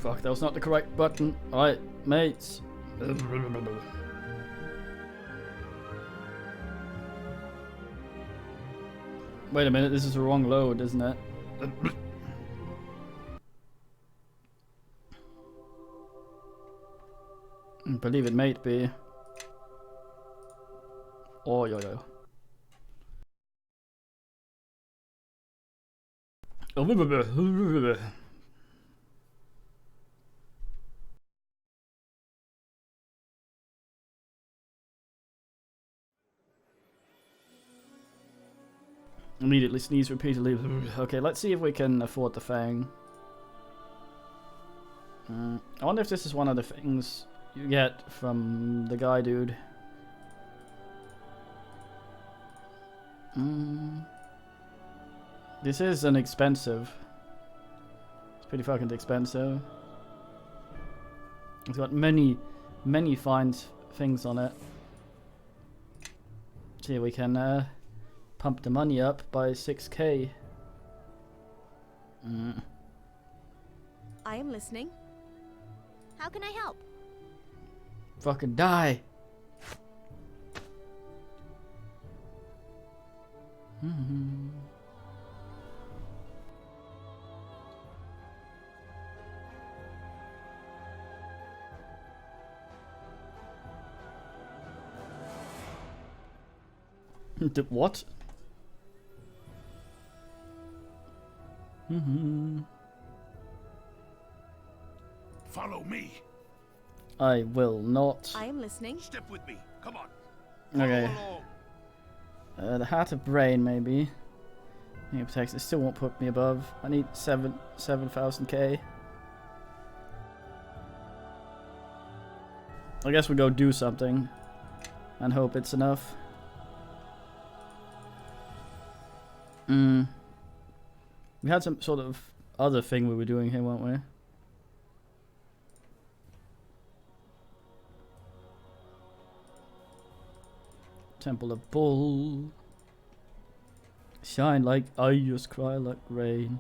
Fuck, that was not the correct button. Alright, mates. Wait a minute, this is the wrong load, isn't it? I believe it might be. Oh, yo. Immediately sneeze repeatedly. Okay, let's see if we can afford the Fang. I wonder if this is one of the things you get from the guy dude. This is an expensive. It's pretty fucking expensive. It's got many fine things on it. See, we can pump the money up by 6k. I am listening. How can I help? Fucking die. What? Follow me. I will not. I am listening. Step with me. Come on. Okay. Follow along. The Heart of Brain, maybe. It protects. It still won't put me above. I need 7,000k. I guess we go do something and hope it's enough. We had some sort of other thing we were doing here, weren't we? Temple of Bull. Shine like eyes, cry like rain.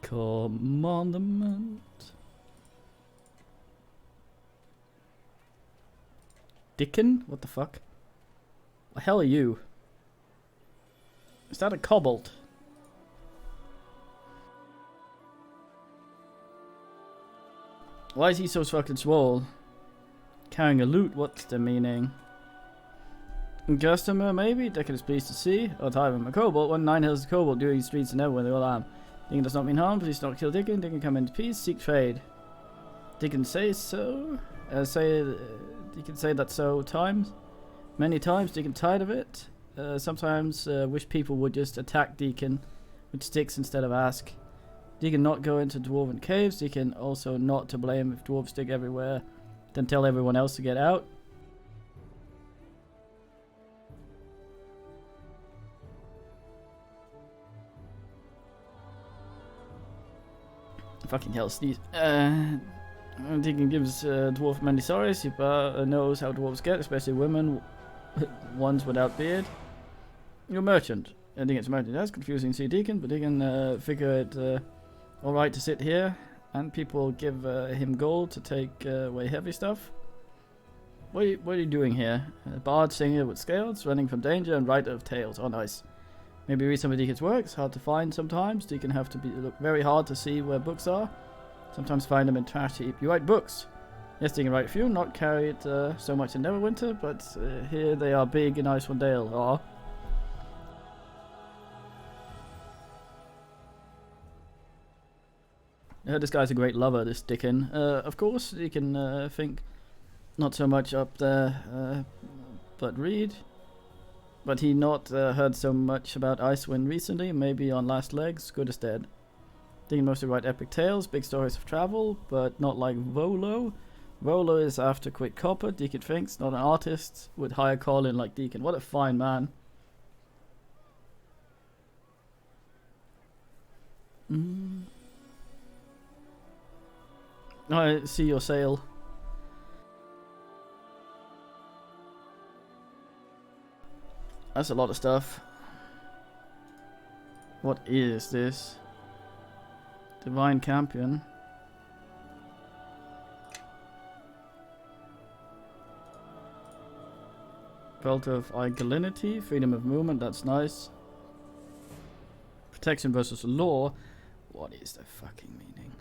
Commandment. Dickon? What the fuck? The hell are you? Is that a kobold? Why is he so fucking swole? Carrying a loot, what's the meaning? Customer, maybe? Dickon is pleased to see. Oh, I'm a kobold. One 9 hills kobold doing streets and everywhere they all am. Dickon does not mean harm, please don't kill Dickon. Dickon come into peace, seek trade. Dickon say so. Dickon say that so times. Many times, Dickon tired of it. Sometimes wish people would just attack Deacon with sticks instead of ask. Deacon not go into dwarven caves. Deacon also not to blame if dwarves dig everywhere. Then tell everyone else to get out. Fucking hell, sneeze. Deacon gives dwarf many sorries. He knows how dwarves get, especially women, ones without beard. You're a merchant. I think it's a merchant. That's confusing to see Deacon, but Deacon figure it alright to sit here, and people give him gold to take away heavy stuff. What are you doing here? A bard singer with scales, running from danger, and writer of tales. Oh, nice. Maybe read some of Deacon's works. Hard to find sometimes. Deacon have to look very hard to see where books are. Sometimes find them in trash heap. You write books. Yes, Deacon write a few. Not carried so much in Neverwinter, but here they are big in Icewind Dale. Aw. I heard this guy's a great lover, this Dickon. Of course, you can think not so much up there, but read. But he not heard so much about Icewind recently, maybe on last legs, good as dead. Deacon mostly write epic tales, big stories of travel, but not like Volo. Volo is after quick copper, Deacon thinks, not an artist with higher calling like Deacon. What a fine man. I see your sail. That's a lot of stuff. What is this? Divine Campion. Belt of Alkalinity, freedom of movement, that's nice. Protection versus law. What is the fucking meaning?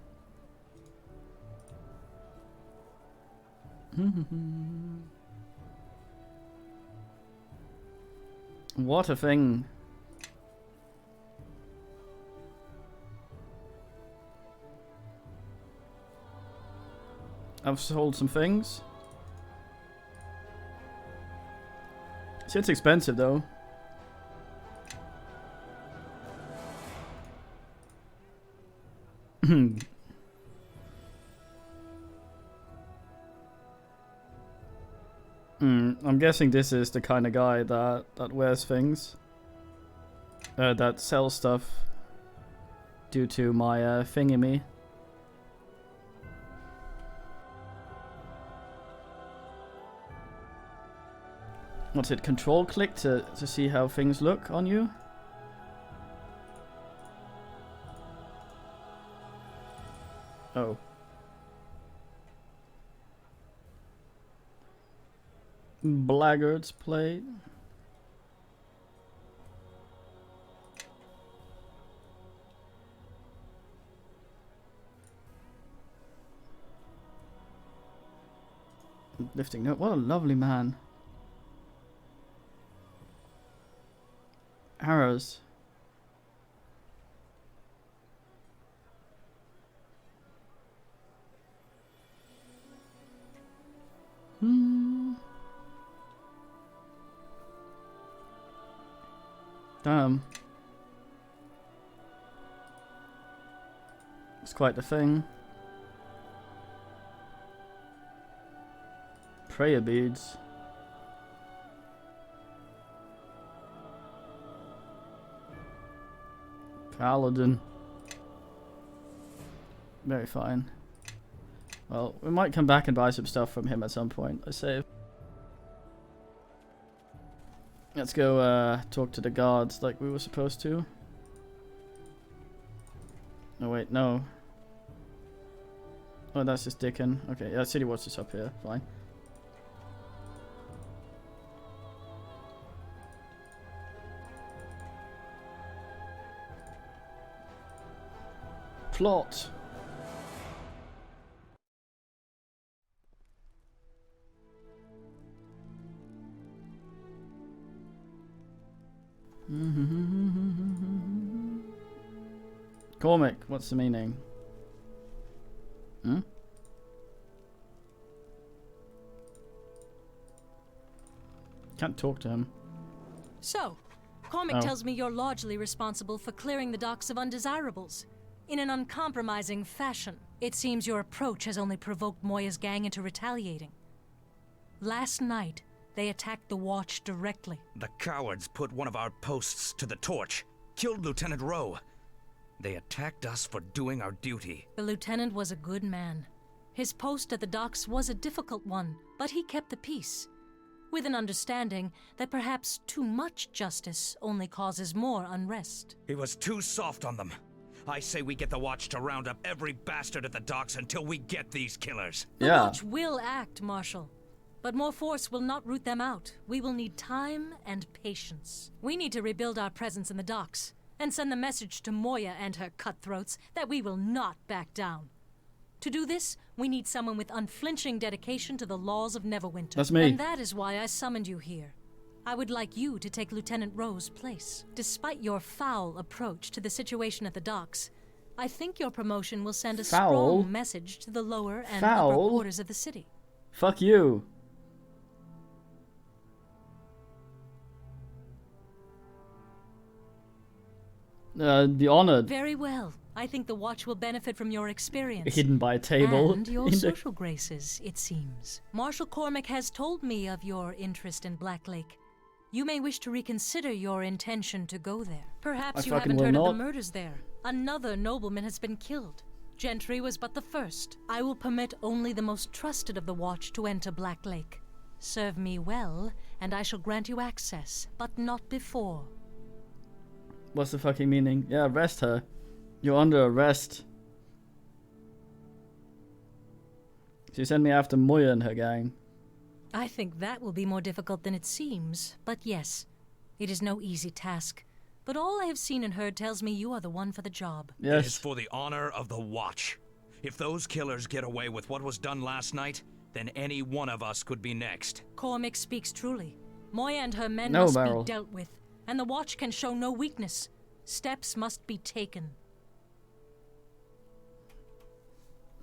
What a thing. I've sold some things. Shit's expensive though. I'm guessing this is the kind of guy that wears things. That sells stuff due to my thingy-me. What's it? Control click to see how things look on you? Oh. Blackguards plate. Lifting note. What a lovely man. Arrows. Damn. It's quite the thing. Prayer beads. Paladin. Very fine. Well, we might come back and buy some stuff from him at some point, I say. Let's go talk to the guards like we were supposed to. Oh wait, no. Oh, that's just Dickon. Okay, yeah, City Watch is up here. Fine. Plot. Cormac, what's the meaning? Hmm? Can't talk to him. So, Cormac tells me you're largely responsible for clearing the docks of undesirables. In an uncompromising fashion. It seems your approach has only provoked Moya's gang into retaliating. Last night, they attacked the Watch directly. The cowards put one of our posts to the torch, killed Lieutenant Rowe. They attacked us for doing our duty. The lieutenant was a good man. His post at the docks was a difficult one, but he kept the peace, with an understanding that perhaps too much justice only causes more unrest. He was too soft on them. I say we get the Watch to round up every bastard at the docks until we get these killers. The Watch will act, Marshal. But more force will not root them out. We will need time and patience. We need to rebuild our presence in the docks and send the message to Moya and her cutthroats that we will not back down. To do this, we need someone with unflinching dedication to the laws of Neverwinter. That's me. And that is why I summoned you here. I would like you to take Lieutenant Rowe's place. Despite your foul approach to the situation at the docks, I think your promotion will send a strong message to the lower and upper quarters of the city. Fuck you. The honored. Very well. I think the Watch will benefit from your experience. Hidden by a table. And your social graces, it seems. Marshal Cormac has told me of your interest in Black Lake. You may wish to reconsider your intention to go there. Perhaps you haven't heard of the murders there. Another nobleman has been killed. Gentry was but the first. I will permit only the most trusted of the Watch to enter Black Lake. Serve me well, and I shall grant you access, but not before. What's the fucking meaning? Yeah, arrest her. You're under arrest. She sent me after Moya and her gang. I think that will be more difficult than it seems, but yes, it is no easy task. But all I have seen and heard tells me you are the one for the job. Yes. It is for the honor of the Watch. If those killers get away with what was done last night, then any one of us could be next. Cormac speaks truly. Moya and her men No, must Beryl. be dealt with, and the Watch can show no weakness. Steps must be taken.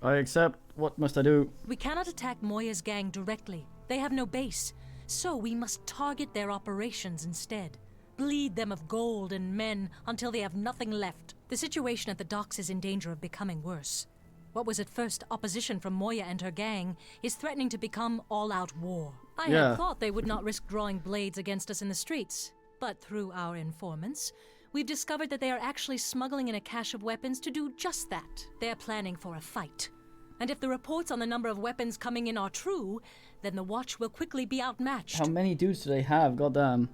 I accept. What must I do? We cannot attack Moya's gang directly. They have no base. So we must target their operations instead. Bleed them of gold and men until they have nothing left. The situation at the docks is in danger of becoming worse. What was at first opposition from Moya and her gang is threatening to become all-out war. I had thought they would not risk drawing blades against us in the streets. But through our informants, we've discovered that they are actually smuggling in a cache of weapons to do just that. They're planning for a fight. And if the reports on the number of weapons coming in are true, then the Watch will quickly be outmatched. How many dudes do they have? Goddamn.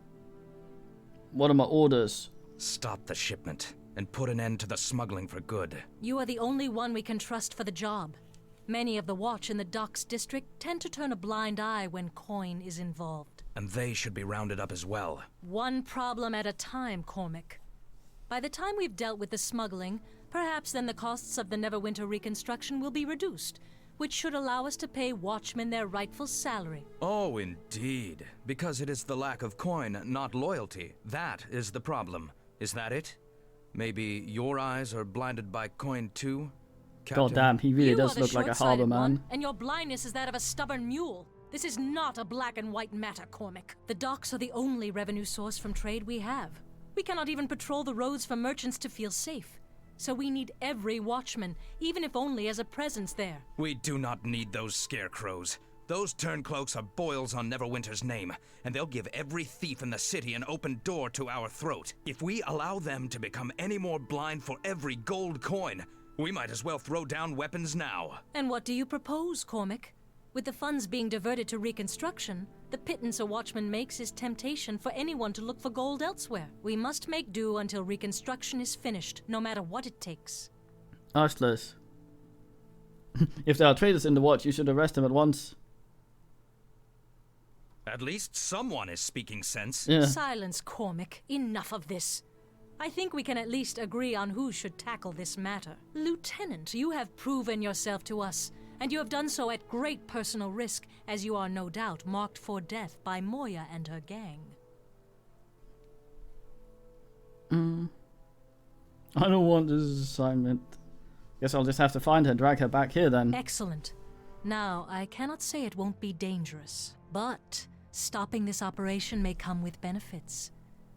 What are my orders? Stop the shipment and put an end to the smuggling for good. You are the only one we can trust for the job. Many of the Watch in the docks district tend to turn a blind eye when coin is involved. And they should be rounded up as well. One problem at a time, Cormac. By the time we've dealt with the smuggling, perhaps then the costs of the Neverwinter reconstruction will be reduced, which should allow us to pay watchmen their rightful salary. Oh, indeed. Because it is the lack of coin, not loyalty. That is the problem. Is that it? Maybe your eyes are blinded by coin too, Captain? Goddamn, he really You does are the look like a short-sighted harbour man. one, and your blindness is that of a stubborn mule. This is not a black and white matter, Cormac. The docks are the only revenue source from trade we have. We cannot even patrol the roads for merchants to feel safe. So we need every watchman, even if only as a presence there. We do not need those scarecrows. Those turncloaks are boils on Neverwinter's name, and they'll give every thief in the city an open door to our throat. If we allow them to become any more blind for every gold coin, we might as well throw down weapons now. And what do you propose, Cormac? With the funds being diverted to reconstruction, the pittance a watchman makes is temptation for anyone to look for gold elsewhere. We must make do until reconstruction is finished, no matter what it takes. Arseless. If there are traitors in the Watch, you should arrest them at once. At least someone is speaking sense. Yeah. Silence, Cormac. Enough of this. I think we can at least agree on who should tackle this matter. Lieutenant, you have proven yourself to us, and you have done so at great personal risk, as you are no doubt marked for death by Moya and her gang. I don't want this assignment. Guess I'll just have to find her and drag her back here then. Excellent. Now, I cannot say it won't be dangerous, but stopping this operation may come with benefits.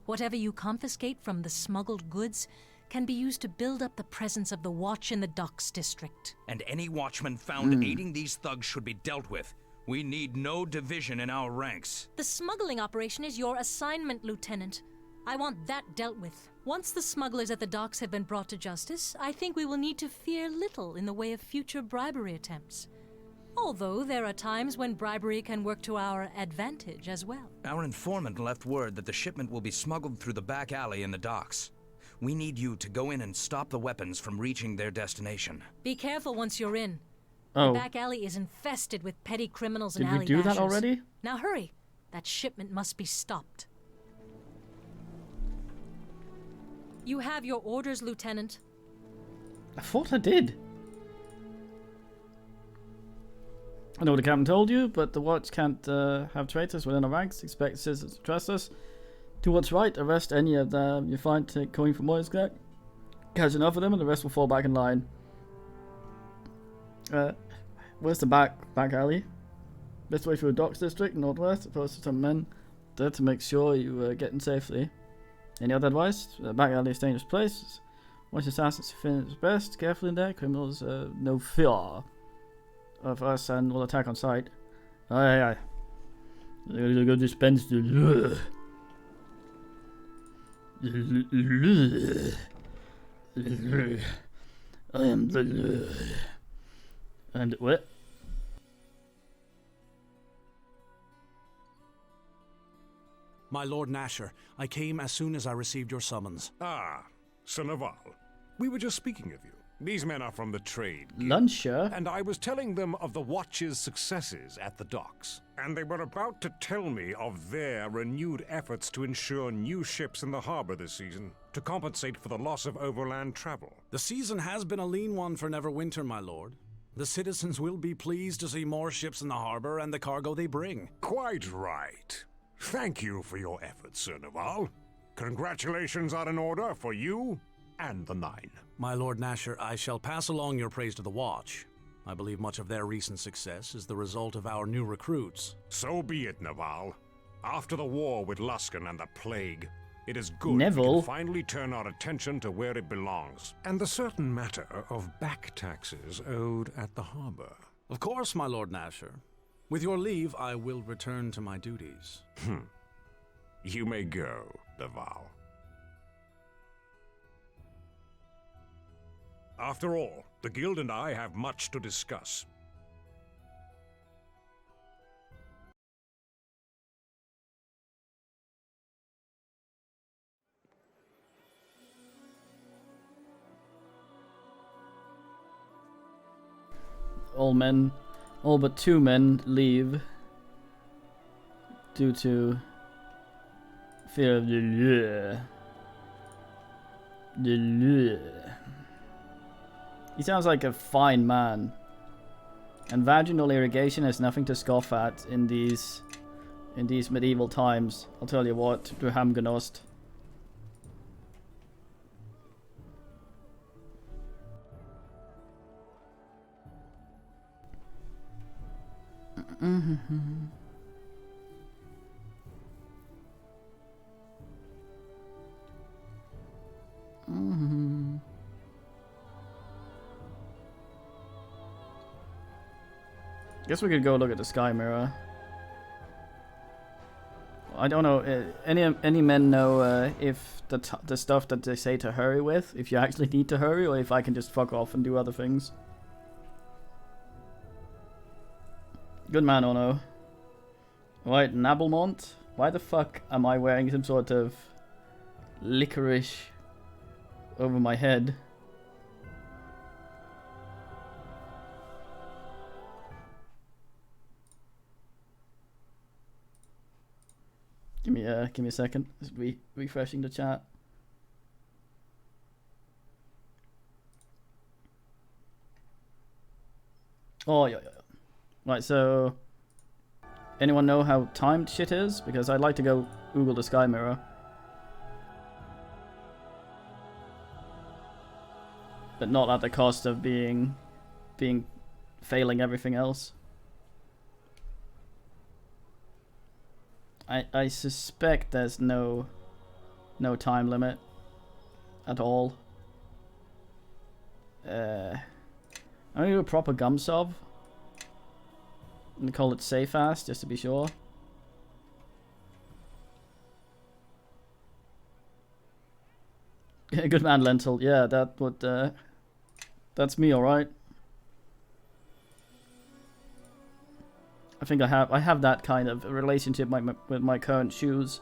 Whatever you confiscate from the smuggled goods can be used to build up the presence of the Watch in the docks district. And any watchman found aiding these thugs should be dealt with. We need no division in our ranks. The smuggling operation is your assignment, Lieutenant. I want that dealt with. Once the smugglers at the docks have been brought to justice, I think we will need to fear little in the way of future bribery attempts. Although there are times when bribery can work to our advantage as well. Our informant left word that the shipment will be smuggled through the back alley in the docks. We need you to go in and stop the weapons from reaching their destination. Be careful once you're in. Oh. The back alley is infested with petty criminals Did and we alley do that bashers. already? Now hurry. That shipment must be stopped. You have your orders, Lieutenant. I thought I did. I know the captain told you, but the Watch can't have traitors within our ranks. Expect citizens to trust us. Do what's right. Arrest any of them you find going from Moya's gang. Catch enough of them, and the rest will fall back in line. Where's the back alley? Best way through the docks district, northwest. Posted some men there to make sure you get in safely. Any other advice? The back alley is a dangerous place. Watch assassins finish best. Careful in there. Criminals no fear of us and will attack on sight. Aye, aye. They're gonna dispense the I am the Lord. And what? My Lord Nasher, I came as soon as I received your summons. Ah, Sir Naval. We were just speaking of you. These men are from the trade guild, Luncher? and I was telling them of the Watch's successes at the docks. And they were about to tell me of their renewed efforts to ensure new ships in the harbor this season, to compensate for the loss of overland travel. The season has been a lean one for Neverwinter, my lord. The citizens will be pleased to see more ships in the harbor and the cargo they bring. Quite right. Thank you for your efforts, Sir Naval. Congratulations are in order for you and the Nine. My Lord Nasher, I shall pass along your praise to the Watch. I believe much of their recent success is the result of our new recruits. So be it, Naval. After the war with Luskan and the Plague, it is good Neville. we can finally turn our attention to where it belongs, and the certain matter of back taxes owed at the harbor. Of course, my Lord Nasher. With your leave, I will return to my duties. You may go, Naval. After all, the Guild and I have much to discuss. All but 2 men leave due to fear of the law. He sounds like a fine man. And vaginal irrigation is nothing to scoff at in these medieval times. I'll tell you what, du Hamgenost. Guess we could go look at the sky mirror. I don't know. Any men know if the stuff that they say to hurry with, if you actually need to hurry, or if I can just fuck off and do other things? Good man, Ono. Right, Nabelmont. Why the fuck am I wearing some sort of licorice over my head? Give me a second. Just refreshing the chat. Oh yeah. Right, so anyone know how timed shit is? Because I'd like to go Google the sky mirror. But not at the cost of failing everything else. I suspect there's no time limit at all. I'm gonna do a proper gum sov and call it safe fast just to be sure. Good man, Lentil. Yeah, that's me, all right. I think I have that kind of relationship with my current shoes.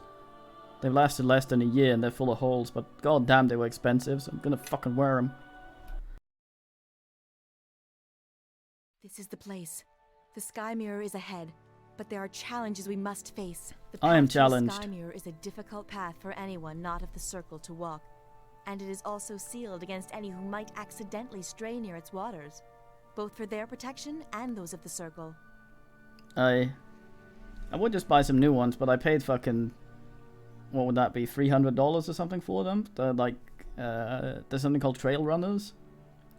They've lasted less than a year and they're full of holes, but god damn they were expensive, so I'm gonna fucking wear them. This is the place. The sky mirror is ahead, but there are challenges we must face. I am The challenged. sky mirror is a difficult path for anyone not of the circle to walk, and it is also sealed against any who might accidentally stray near its waters, both for their protection and those of the circle. I would just buy some new ones, but I paid fucking, what would that be, $300 or something for them? They're like, there's something called trail runners,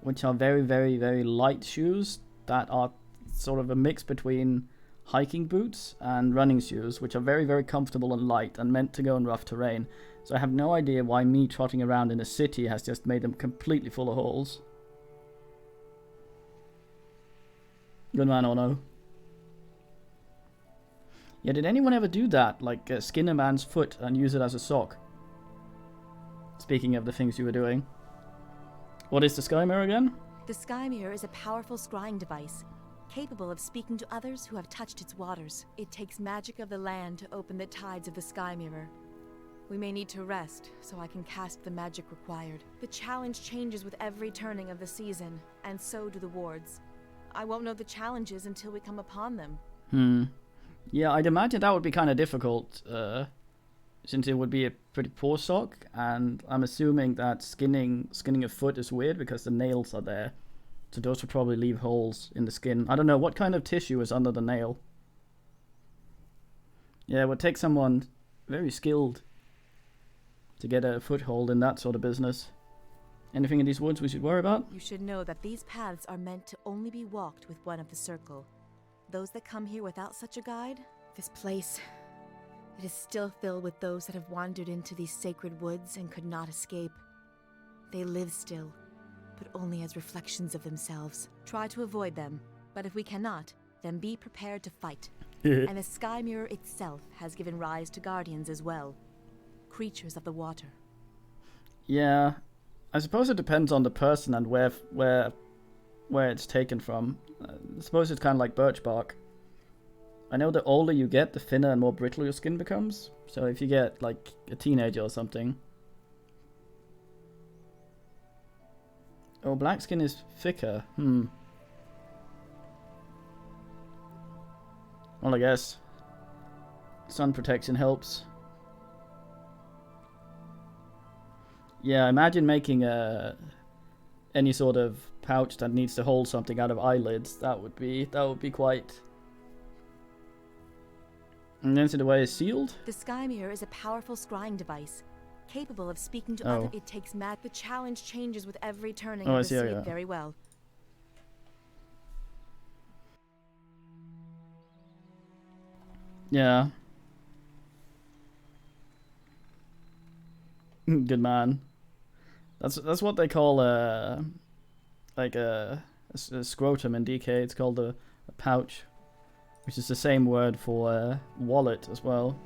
which are very, very, very light shoes that are sort of a mix between hiking boots and running shoes, which are very, very comfortable and light and meant to go in rough terrain. So I have no idea why me trotting around in a city has just made them completely full of holes. Good man, Ono. Yeah, did anyone ever do that? Like, skin a man's foot and use it as a sock? Speaking of the things you were doing. What is the sky mirror again? The sky mirror is a powerful scrying device, capable of speaking to others who have touched its waters. It takes magic of the land to open the tides of the sky mirror. We may need to rest, so I can cast the magic required. The challenge changes with every turning of the season, and so do the wards. I won't know the challenges until we come upon them. Yeah, I'd imagine that would be kind of difficult, since it would be a pretty poor sock, and I'm assuming that skinning a foot is weird because the nails are there. So those would probably leave holes in the skin. I don't know, what kind of tissue is under the nail? Yeah, it would take someone very skilled to get a foothold in that sort of business. Anything in these woods we should worry about? You should know that these paths are meant to only be walked with one of the circle. Those that come here without such a guide, this place, it is still filled with those that have wandered into these sacred woods and could not escape. They live still, but only as reflections of themselves. Try to avoid them, but if we cannot, then be prepared to fight. And the sky mirror itself has given rise to guardians as well. Creatures of the water. Yeah, I suppose it depends on the person and where it's taken from. I suppose it's kind of like birch bark. I know the older you get, the thinner and more brittle your skin becomes. So if you get like a teenager or something. Oh, black skin is thicker. Well, I guess sun protection helps. Yeah, imagine making any sort of pouch that needs to hold something out of eyelids. That would be quite. And then the way is sealed. The sky mirror is a powerful scrying device, capable of speaking to other. It takes The challenge changes with every turning of the sea. Very well. Yeah. Good man. That's what they call like a scrotum in DK. It's called a pouch, which is the same word for wallet as well.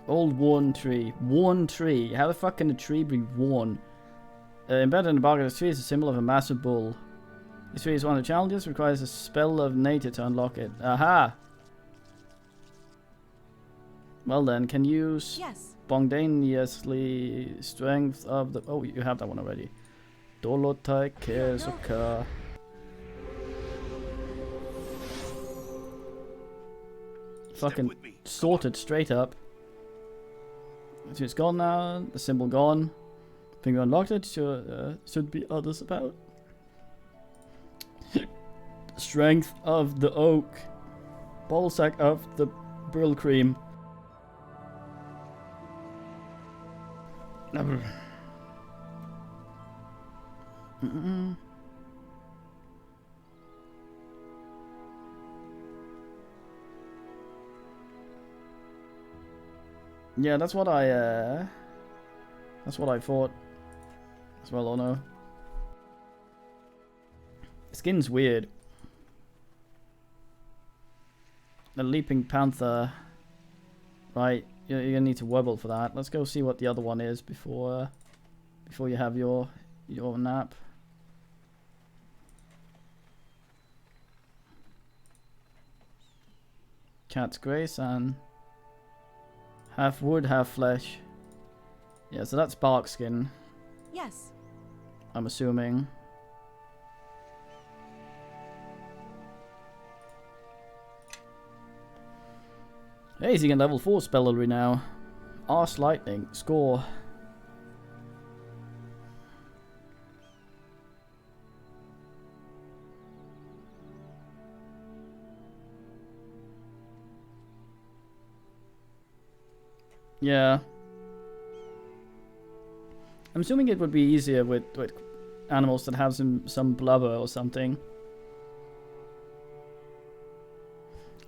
Old worn tree. Worn tree. How the fuck can a tree be worn? Embedded in the bark of the tree is a symbol of a massive bull. This tree is one of the challenges. Requires a spell of nature to unlock it. Aha! Well then, can you spontaneously strength of the... Oh, you have that one already. Dolotai Kesuka. Fucking sorted straight up. So it's gone now. The symbol gone. Finger unlocked it. Should be others about. Strength of the oak. Ballsack of the brill cream. Yeah, that's what I thought as well, or no. Skin's weird. The leaping panther. Right, you're gonna need to wobble for that. Let's go see what the other one is before you have your nap. Cat's grace and half wood, half flesh. Yeah, so that's bark skin. Yes. I'm assuming. Hey, he's getting level 4 spellery now. Arse lightning. Score. Yeah. I'm assuming it would be easier with animals that have some blubber or something.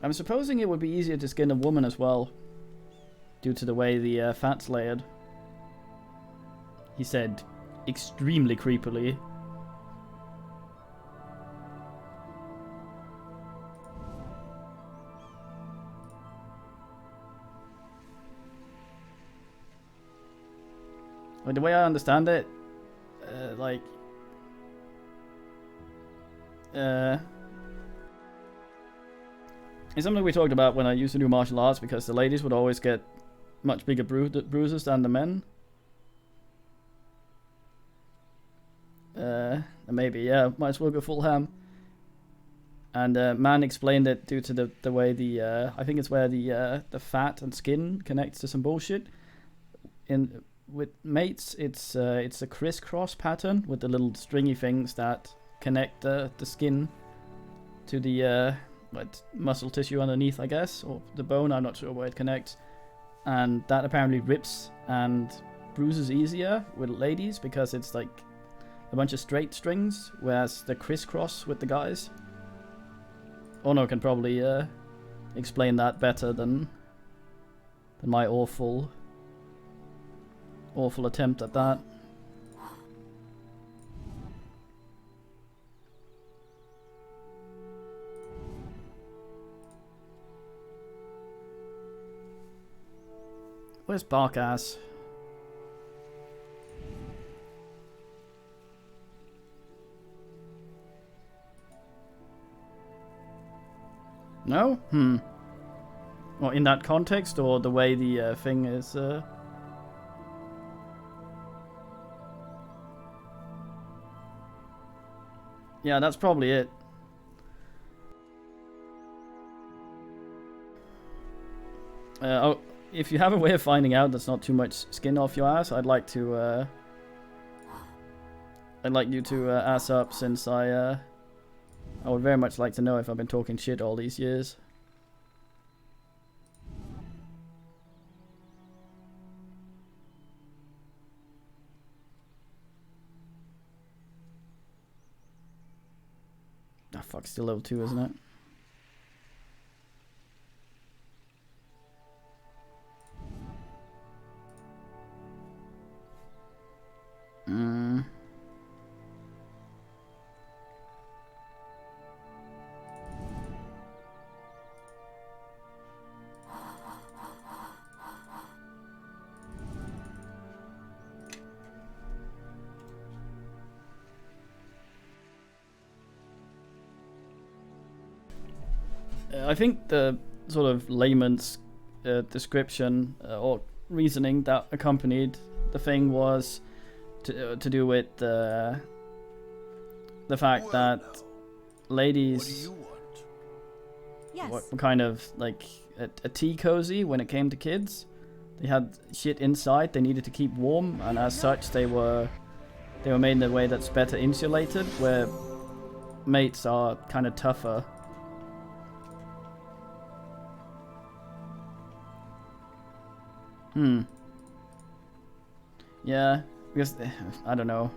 I'm supposing it would be easier to skin a woman as well, due to the way the fat's layered. He said extremely creepily. Like, the way I understand it, It's something we talked about when I used to do martial arts, because the ladies would always get much bigger bruises than the men. Maybe, yeah, might as well go full ham. And man explained it due to the way I think it's where the fat and skin connects to some bullshit. With mates, it's a crisscross pattern with the little stringy things that connect the skin to the muscle tissue underneath, I guess, or the bone. I'm not sure where it connects, and that apparently rips and bruises easier with ladies because it's like a bunch of straight strings, whereas the crisscross with the guys. Ono can probably explain that better than my awful attempt at that. Where's Barkass? No? Well, in that context, or the way the thing is... Yeah, that's probably it. Oh, if you have a way of finding out that's not too much skin off your ass, I'd like to... I'd like you to ass up, since I would very much like to know if I've been talking shit all these years. Ah, fuck, still level 2, isn't it? I think the sort of layman's description or reasoning that accompanied the thing was to do with the fact that ladies were kind of like a tea cozy when it came to kids. They had shit inside they needed to keep warm, and as such they were made in a way that's better insulated, where mates are kind of tougher. Yeah, because I don't know.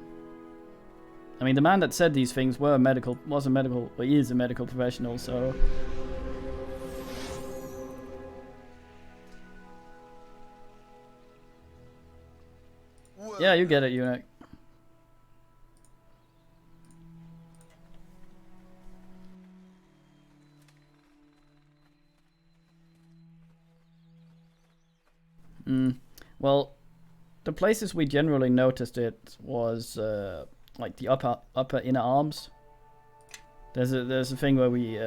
I mean, the man that said these things is a medical professional, so yeah, you get it, Eunuch. Well, the places we generally noticed it was like the upper inner arms. There's a thing where we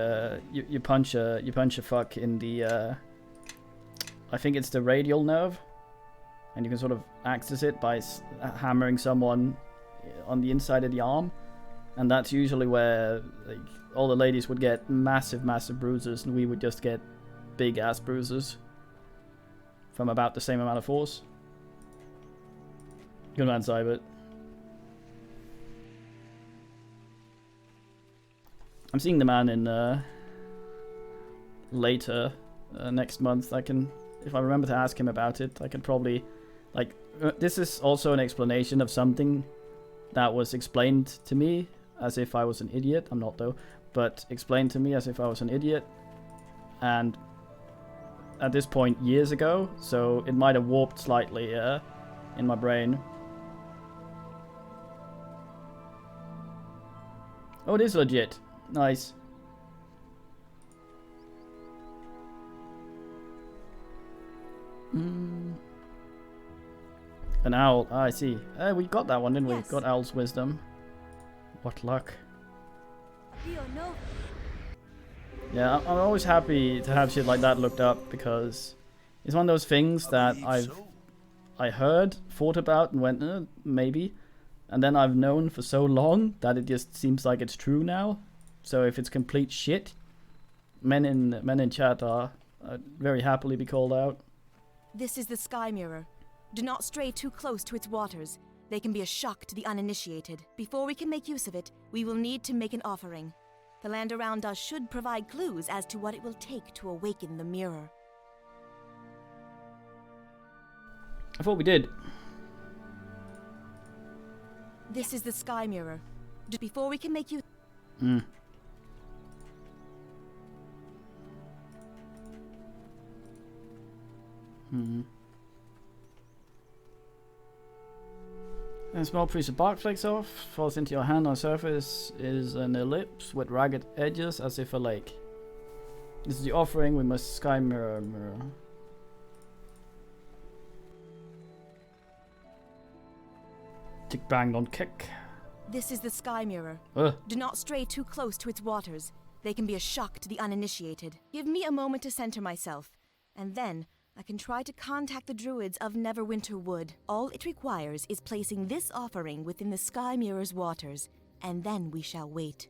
you punch a fuck in the I think it's the radial nerve, and you can sort of access it by hammering someone on the inside of the arm, and that's usually where like all the ladies would get massive bruises, and we would just get big ass bruises from about the same amount of force. Good man, Cybert. I'm seeing the man in later next month. I can, if I remember to ask him about it, I can probably, like, this is also an explanation of something that was explained to me as if I was an idiot. I'm not though, but explained to me as if I was an idiot, and at this point years ago, so it might have warped slightly in my brain. Oh, it is legit. Nice. An owl. Ah, I see. We got that one, didn't we? Got Owl's Wisdom. What luck. Yeah, I'm always happy to have shit like that looked up because it's one of those things that I heard, thought about, and went, maybe. And then I've known for so long that it just seems like it's true now. So if it's complete shit, men in chat are very happily be called out. This is the Sky Mirror. Do not stray too close to its waters. They can be a shock to the uninitiated. Before we can make use of it, we will need to make an offering. The land around us should provide clues as to what it will take to awaken the mirror. I thought we did. This is the Sky Mirror. Before we can make use... A small piece of bark flakes off, falls into your hand on the surface, is an ellipse with ragged edges as if a lake. This is the offering, we must sky mirror. Tick bang, don't kick. This is the Sky Mirror. Do not stray too close to its waters. They can be a shock to the uninitiated. Give me a moment to center myself, and then I can try to contact the druids of Neverwinter Wood. All it requires is placing this offering within the Sky Mirror's waters, and then we shall wait.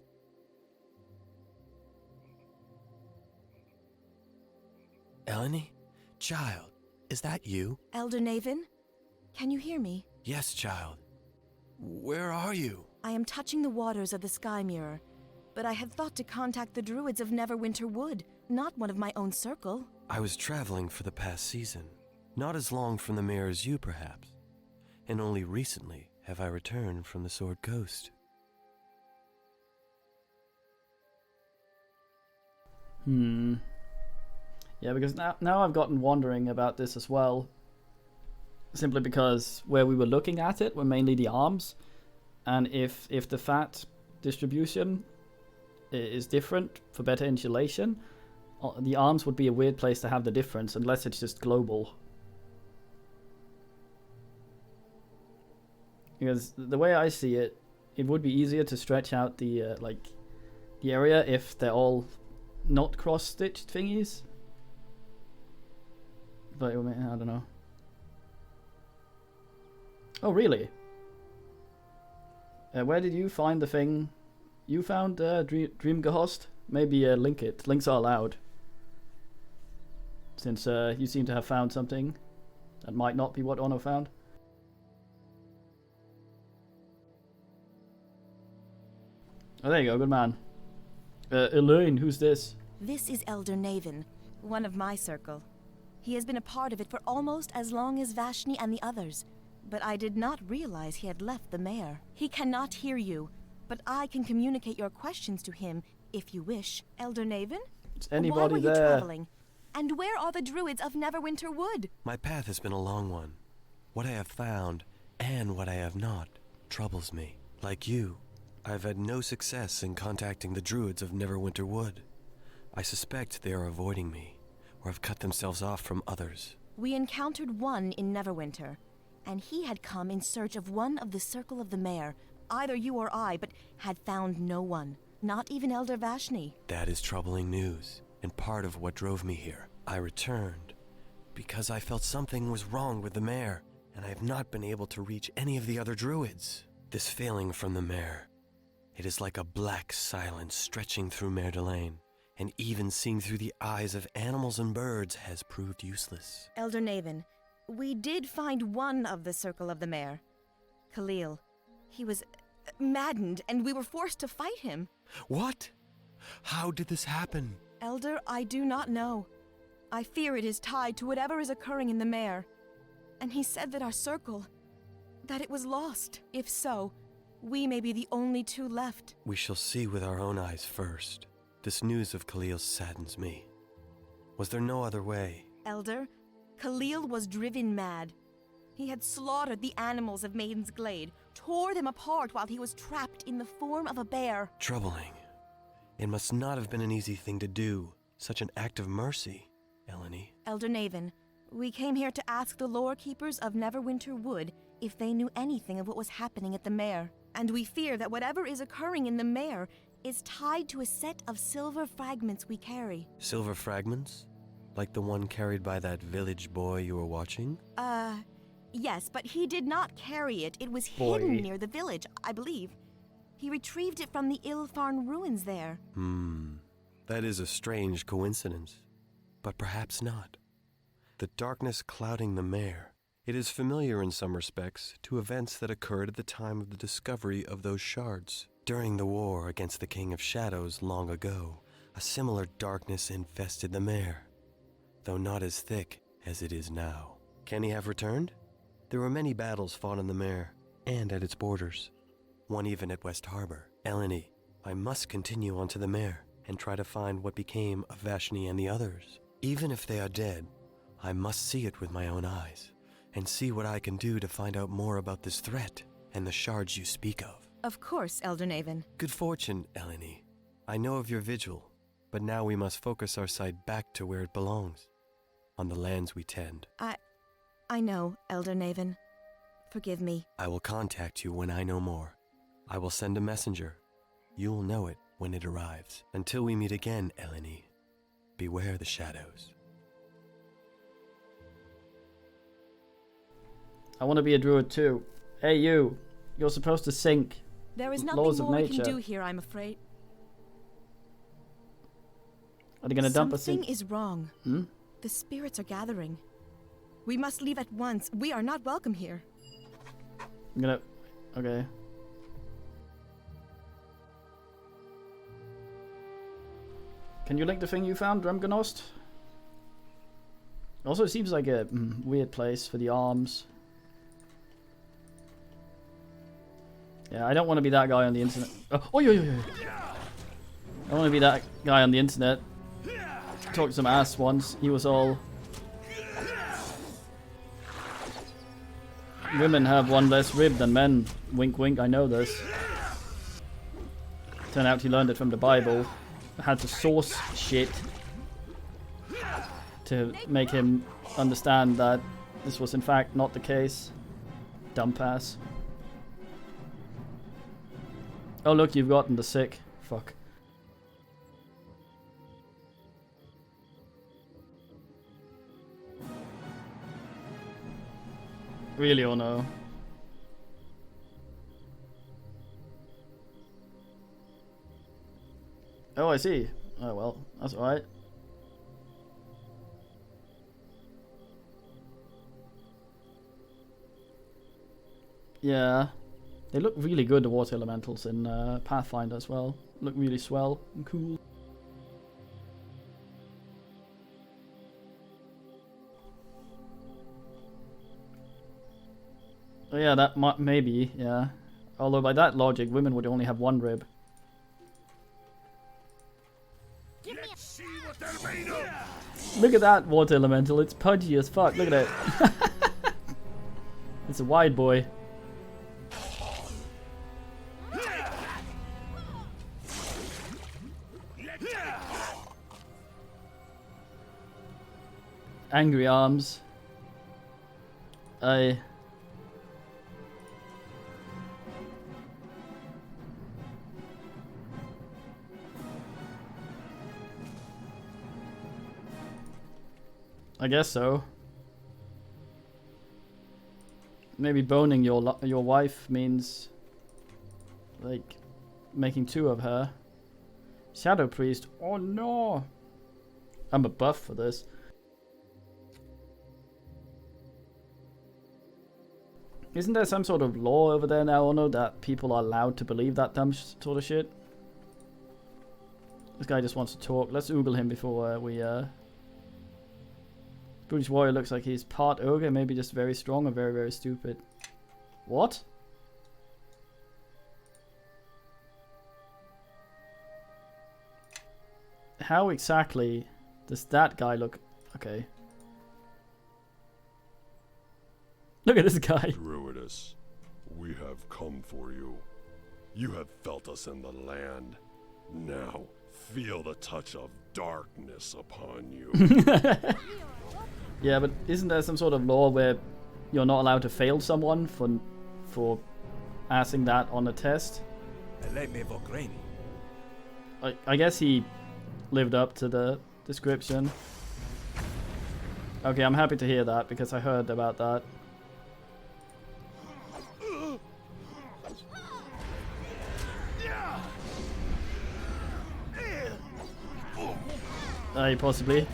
Eleni? Child, is that you? Elder Naven? Can you hear me? Yes, child. Where are you? I am touching the waters of the Sky Mirror, but I had thought to contact the druids of Neverwinter Wood, not one of my own circle. I was traveling for the past season. Not as long from the mirror as you, perhaps. And only recently have I returned from the Sword Coast. Yeah, because now I've gotten wondering about this as well. Simply because where we were looking at it were mainly the arms. And if the fat distribution is different for better insulation, the arms would be a weird place to have the difference unless it's just global. Because the way I see it, it would be easier to stretch out the the area if they're all not cross-stitched thingies. But I don't know. Oh really? Where did you find the thing you found, Dreamgehost? Maybe link it. Links are allowed. Since you seem to have found something that might not be what Ono found. Oh, there you go, good man. Elaine, who's this? This is Elder Naven, one of my circle. He has been a part of it for almost as long as Vashni and the others, but I did not realize he had left the mayor. He cannot hear you, but I can communicate your questions to him if you wish. Elder Naven? Is anybody Why were you there? traveling? And where are the druids of Neverwinter Wood? My path has been a long one. What I have found, and what I have not, troubles me. Like you, I've had no success in contacting the druids of Neverwinter Wood. I suspect they are avoiding me, or have cut themselves off from others. We encountered one in Neverwinter, and he had come in search of one of the Circle of the Mayor, either you or I, but had found no one, not even Elder Vashni. That is troubling news, and part of what drove me here. I returned because I felt something was wrong with the mayor, and I have not been able to reach any of the other druids. This failing from the mayor, it is like a black silence stretching through Mer Delane, and even seeing through the eyes of animals and birds has proved useless. Elder Naven, we did find one of the Circle of the Mayor, Khalil. He was maddened, and we were forced to fight him. What? How did this happen? Elder, I do not know. I fear it is tied to whatever is occurring in the Mayor. And he said that our circle, that it was lost. If so, we may be the only two left. We shall see with our own eyes first. This news of Khalil saddens me. Was there no other way? Elder, Khalil was driven mad. He had slaughtered the animals of Maiden's Glade, tore them apart while he was trapped in the form of a bear. Troubling. It must not have been an easy thing to do. Such an act of mercy, Eleni. Elder Naven, we came here to ask the lore keepers of Neverwinter Wood if they knew anything of what was happening at the Mayor. And we fear that whatever is occurring in the Mayor is tied to a set of silver fragments we carry. Silver fragments? Like the one carried by that village boy you were watching? Yes, but he did not carry it. It was hidden near the village, I believe. He retrieved it from the Ilfarn ruins there. That is a strange coincidence. But perhaps not. The darkness clouding the mare. It is familiar in some respects to events that occurred at the time of the discovery of those shards. During the war against the King of Shadows long ago, a similar darkness infested the mare, though not as thick as it is now. Can he have returned? There were many battles fought on the mare and at its borders. One even at West Harbor. Eleni, I must continue onto the mare and try to find what became of Vashni and the others. Even if they are dead, I must see it with my own eyes and see what I can do to find out more about this threat and the shards you speak of. Of course, Elder Naven. Good fortune, Eleni. I know of your vigil, but now we must focus our sight back to where it belongs, on the lands we tend. I know, Elder Naven. Forgive me. I will contact you when I know more. I will send a messenger. You'll know it when it arrives. Until we meet again, Eleni, beware the shadows. I want to be a druid too. Hey you, you're supposed to sync There is nothing laws of more we nature. can do here, I'm afraid. Are they going to dump us in? Something is wrong. The spirits are gathering. We must leave at once. We are not welcome here. I'm gonna... Okay. Can you link the thing you found, Drumganost? Also, it seems like a weird place for the arms. Yeah, I don't want to be that guy on the internet. Oh, yo. I want to be that guy on the internet. Talked some ass once. He was all... Women have one less rib than men. Wink, wink, I know this. Turned out he learned it from the Bible. Had to source shit to make him understand that this was in fact not the case. Dump ass. Oh look, you've gotten the sick. Fuck. Really or no? Oh, I see. Oh well, that's alright. Yeah. They look really good, the water elementals in Pathfinder as well. Look really swell and cool. Oh yeah, that might, maybe, yeah. Although by that logic, women would only have one rib. Let's see what they're made of. Look at that water elemental, it's pudgy as fuck, look at it. It's a wide boy. Angry arms. I guess so. Maybe boning your wife means like making two of her. Shadow Priest. Oh no! I'm a buff for this. Isn't there some sort of law over there now, Ono, that people are allowed to believe that dumb sort of shit? This guy just wants to talk. Let's oogle him before we Brutish warrior looks like he's part ogre, maybe just very strong or very, very stupid. What? How exactly does that guy look? Okay. Look at this guy. Druidess, we have come for you. You have felt us in the land. Now, feel the touch of darkness upon you. Yeah, but isn't there some sort of law where you're not allowed to fail someone for asking that on a test? I guess he lived up to the description. Okay, I'm happy to hear that because I heard about that. Possibly.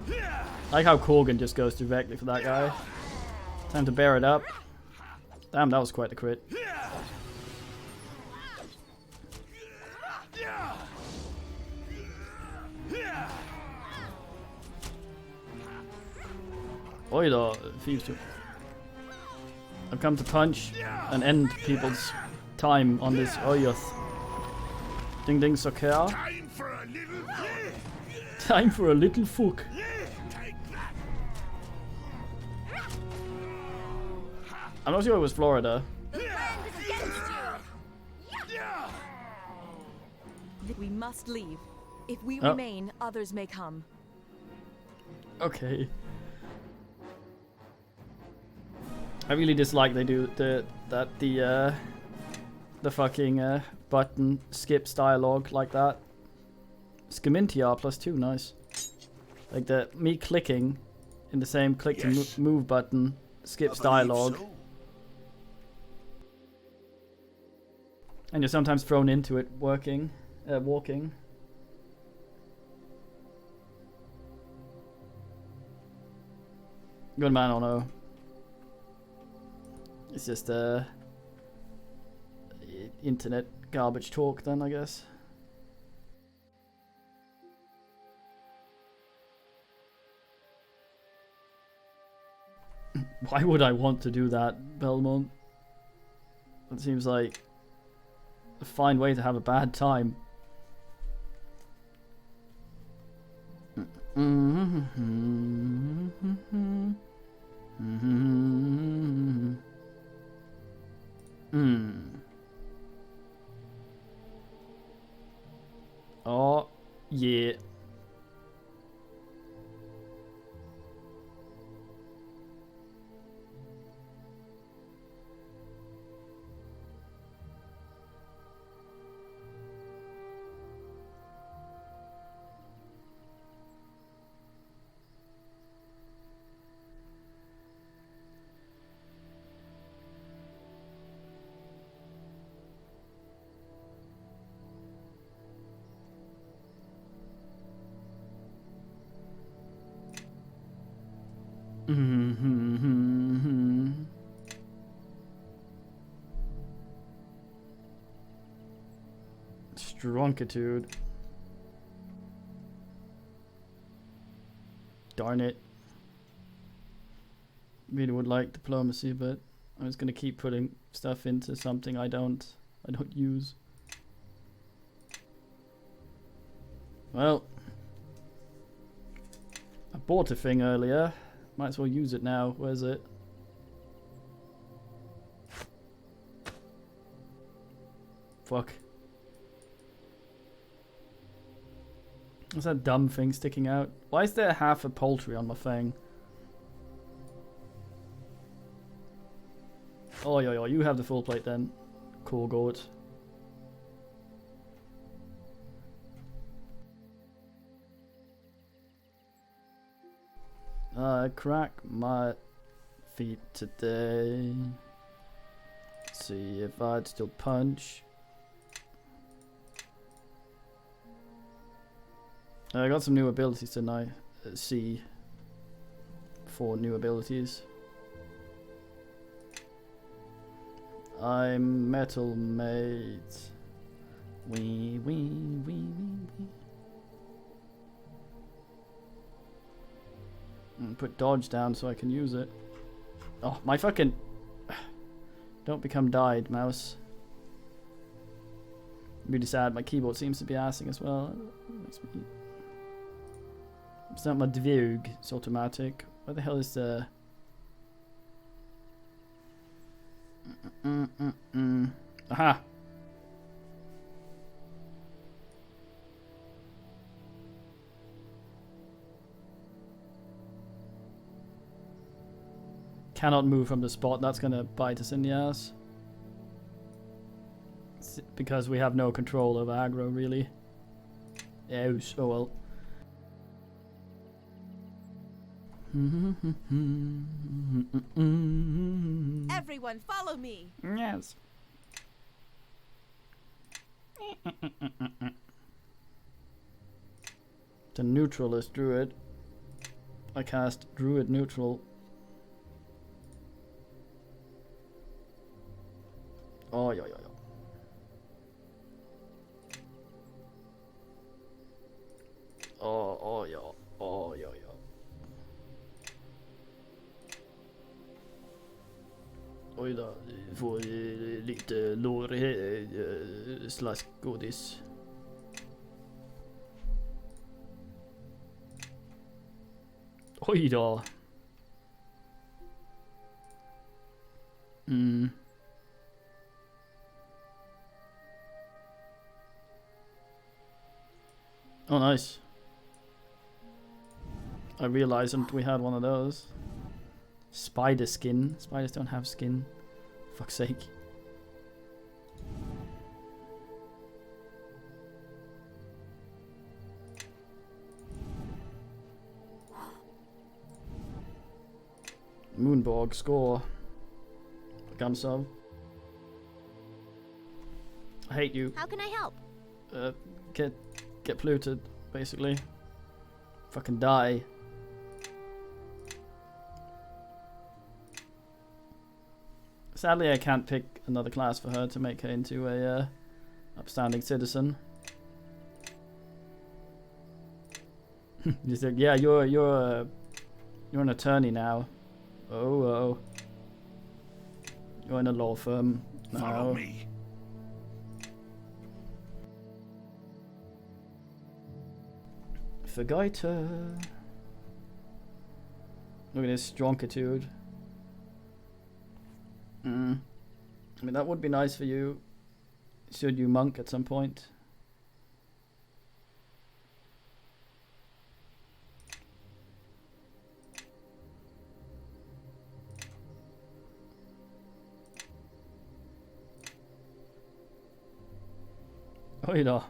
I like how Corgan just goes directly for that guy. Time to bear it up. Damn, that was quite the crit. Oi då, thieves. I've come to punch and end people's time on this Oyoth. Ding ding soccer. Time for a little fuck. I'm not sure it was Florida. We must leave. If we remain, others may come. Okay. I really dislike they do the fucking button skips dialogue like that. Scamintia +2, nice. Like me clicking in the same click to move button skips dialogue. So. And you're sometimes thrown into it walking. Good man, I know. It's just internet garbage talk then, I guess. Why would I want to do that, Belmont? It seems like a fine way to have a bad time. Oh, yeah. Strunkitude. Darn it. Really would like diplomacy, but I'm just gonna keep putting stuff into something I don't use. Well, I bought a thing earlier. Might as well use it now. Where's it? Fuck. What's that dumb thing sticking out? Why is there half a poultry on my thing? Oh, yo, you have the full plate then. Cool goat. I crack my feet today. See if I'd still punch. I got some new abilities tonight. See 4 new abilities. I'm metal mate. Wee. And put dodge down so I can use it. Oh, my fucking... Don't become dyed, mouse. Really sad. My keyboard seems to be assing as well. Makes me... It's not my dvug. It's automatic. Where the hell is the... Aha! Cannot move from the spot. That's gonna bite us in the ass. because we have no control over aggro, really. Oh well. Everyone, follow me! Yes. The neutralist druid. I cast druid neutral. Oh, yeah. Oh, ja. Oj då, vi får lite slaskgodis. Oj då. Oh, nice. I realized we had one of those. Spider skin. Spiders don't have skin. Fuck's sake. Moonborg score. Gunsub. I hate you. How can I help? Get polluted, basically. Fucking die. Sadly, I can't pick another class for her to make her into a upstanding citizen. He's like, yeah, you're an attorney now. Oh. You're in a law firm now. Follow me. Vergeiter. Look at his stronkitude. I mean, that would be nice for you. Should you monk at some point? Oj då.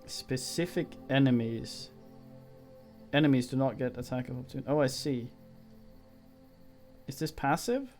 Specific enemies. Enemies do not get attack of opportunity. Oh, I see. Is this passive?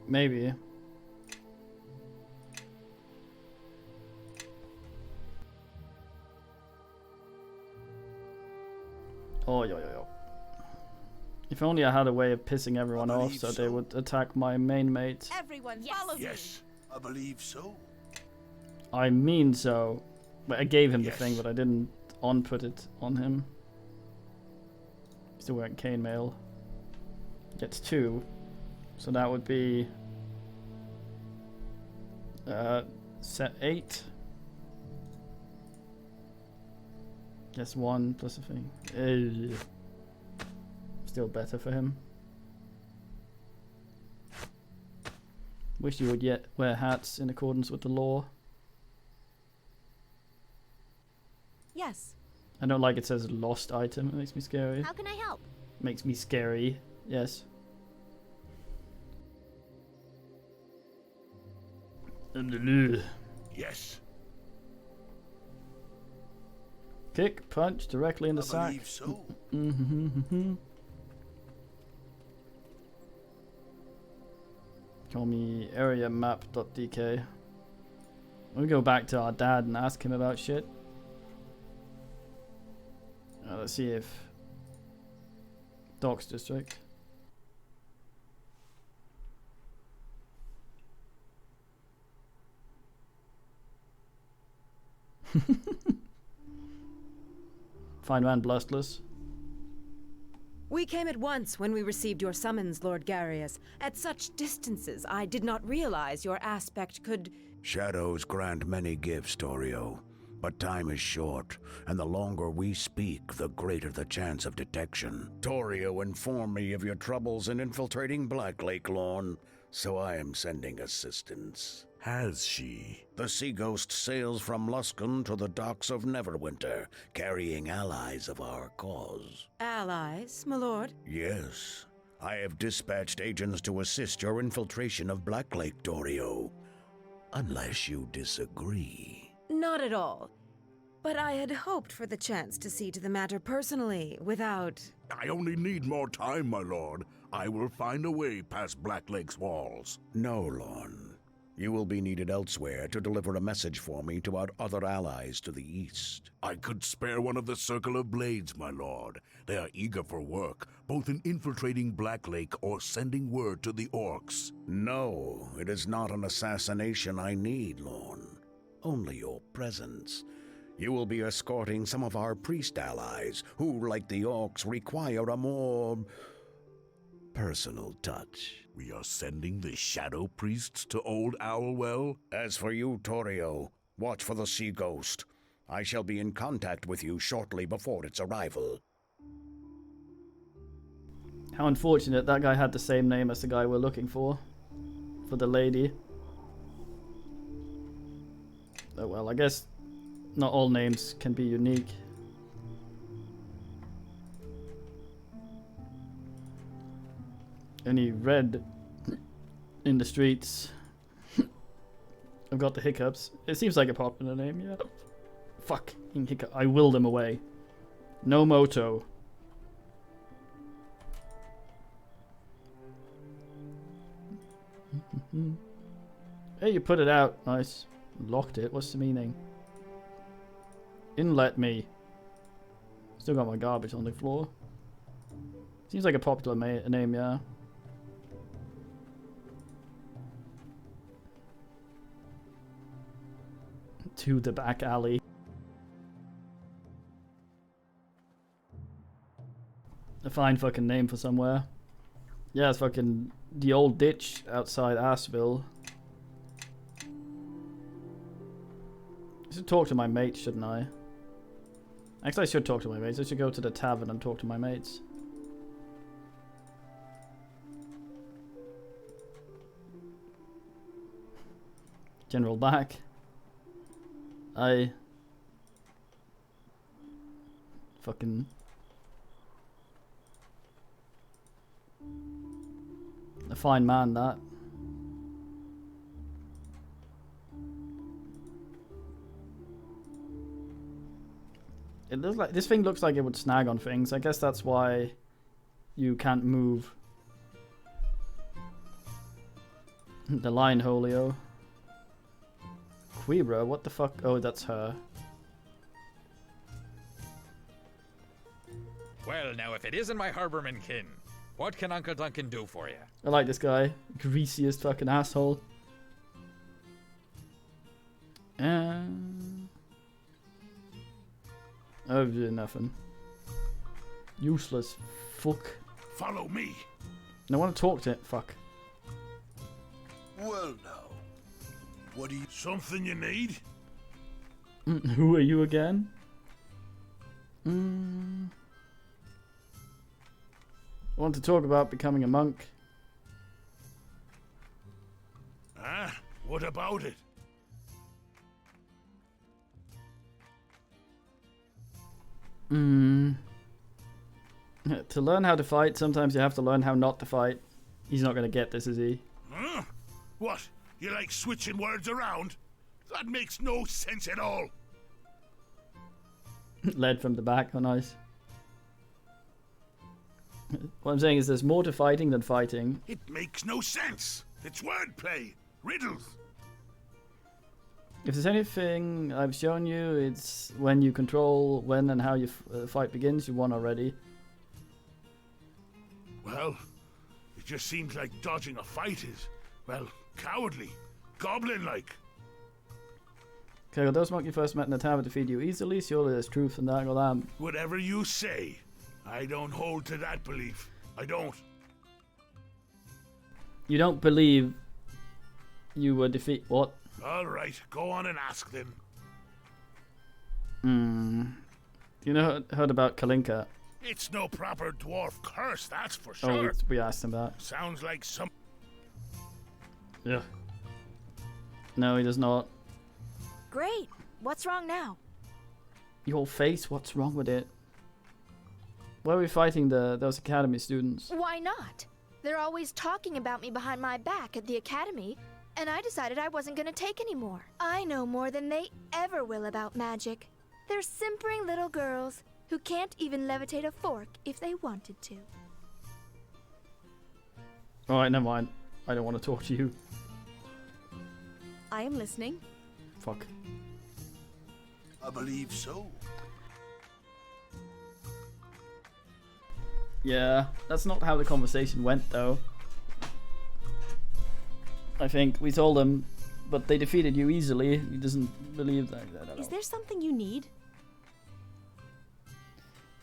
Maybe. Oh, yo. If only I had a way of pissing everyone off so they would attack my main mate. Everyone, follow me! Yes, I believe so. I mean so. But I gave him the thing, but I didn't put it on him. Still wearing cane mail. Gets 2. So that would be set 8. Guess 1 plus a thing. Still better for him. Wish you would yet wear hats in accordance with the law. Yes. I don't like it says lost item. It makes me scary. How can I help? Makes me scary. Yes. Yes. Kick, punch directly in the I sack. believe so. Call me areamap.dk. We'll go back to our dad and ask him about shit. Let's see if Docks District. Fine man, blustless. We came at once when we received your summons, Lord Garius. At such distances, I did not realize your aspect could... Shadows grant many gifts, Torio. But time is short, and the longer we speak, the greater the chance of detection. Torio informed me of your troubles in infiltrating Black Lake Lawn, so I am sending assistance. Has she? The Sea Ghost sails from Luskan to the docks of Neverwinter, carrying allies of our cause. Allies, my lord? Yes. I have dispatched agents to assist your infiltration of Black Lake, Torio. Unless you disagree. Not at all. But I had hoped for the chance to see to the matter personally, without... I only need more time, my lord. I will find a way past Black Lake's walls. No, Lorne. You will be needed elsewhere to deliver a message for me to our other allies to the east. I could spare one of the Circle of Blades, my lord. They are eager for work, both in infiltrating Black Lake or sending word to the orcs. No, it is not an assassination I need, Lorne. Only your presence. You will be escorting some of our priest allies, who, like the orcs, require a more... personal touch. We are sending the Shadow Priests to Old Owlwell? As for you, Torio, watch for the Sea Ghost. I shall be in contact with you shortly before its arrival. How unfortunate that guy had the same name as the guy we're looking for the lady. Oh well, I guess not all names can be unique. Any red in the streets. I've got the hiccups. It seems like a popular name, yeah. Fucking hiccup. I will them away. No moto. Hey, you put it out. Nice. Locked it. What's the meaning? Inlet me. Still got my garbage on the floor. Seems like a popular name, yeah. To the back alley. A fine fucking name for somewhere. Yeah, it's fucking the old ditch outside Asheville. I should talk to my mates, shouldn't I? Actually, I should talk to my mates. I should go to the tavern and talk to my mates. General back. I fucking a fine man, that. It looks like this thing looks like it would snag on things. I guess that's why you can't move. The line Holio. Quebra, what the fuck? Oh, that's her. Well, now, if it isn't my harborman kin, what can Uncle Duncan do for you? I like this guy. Greasiest fucking asshole. Oh, nothing. Useless fuck. Follow me. I want to talk to it. Fuck. Well, now. What do you... Something you need? Who are you again? I want to talk about becoming a monk. Ah, what about it? To learn how to fight, sometimes you have to learn how not to fight. He's not going to get this, is he? Huh? What? You like switching words around? That makes no sense at all. Led from the back, oh nice. What I'm saying is there's more to fighting than fighting. It makes no sense. It's wordplay. Riddles. If there's anything I've shown you, it's when you control when and how your fight begins, you won already. Well, it just seems like dodging a fight is, well, cowardly. Goblin-like. Okay, those monk you first met in the tower defeat you easily. Surely there's truth in that, Golam. Whatever you say, I don't hold to that belief. I don't. You don't believe you were defeat? What? All right, go on and ask them. You know, heard about Kalinka? It's no proper dwarf curse, that's for Oh, sure. we asked him that. Sounds like some... Yeah. No, he does not. Great. What's wrong now? Your face, what's wrong with it? Why are we fighting those academy students? Why not? They're always talking about me behind my back at the academy, and I decided I wasn't gonna take any more. I know more than they ever will about magic. They're simpering little girls who can't even levitate a fork if they wanted to. Alright, never mind. I don't want to talk to you. I am listening. Fuck. I believe so. Yeah, that's not how the conversation went, though. I think we told them, but they defeated you easily. He doesn't believe that. Is there something you need?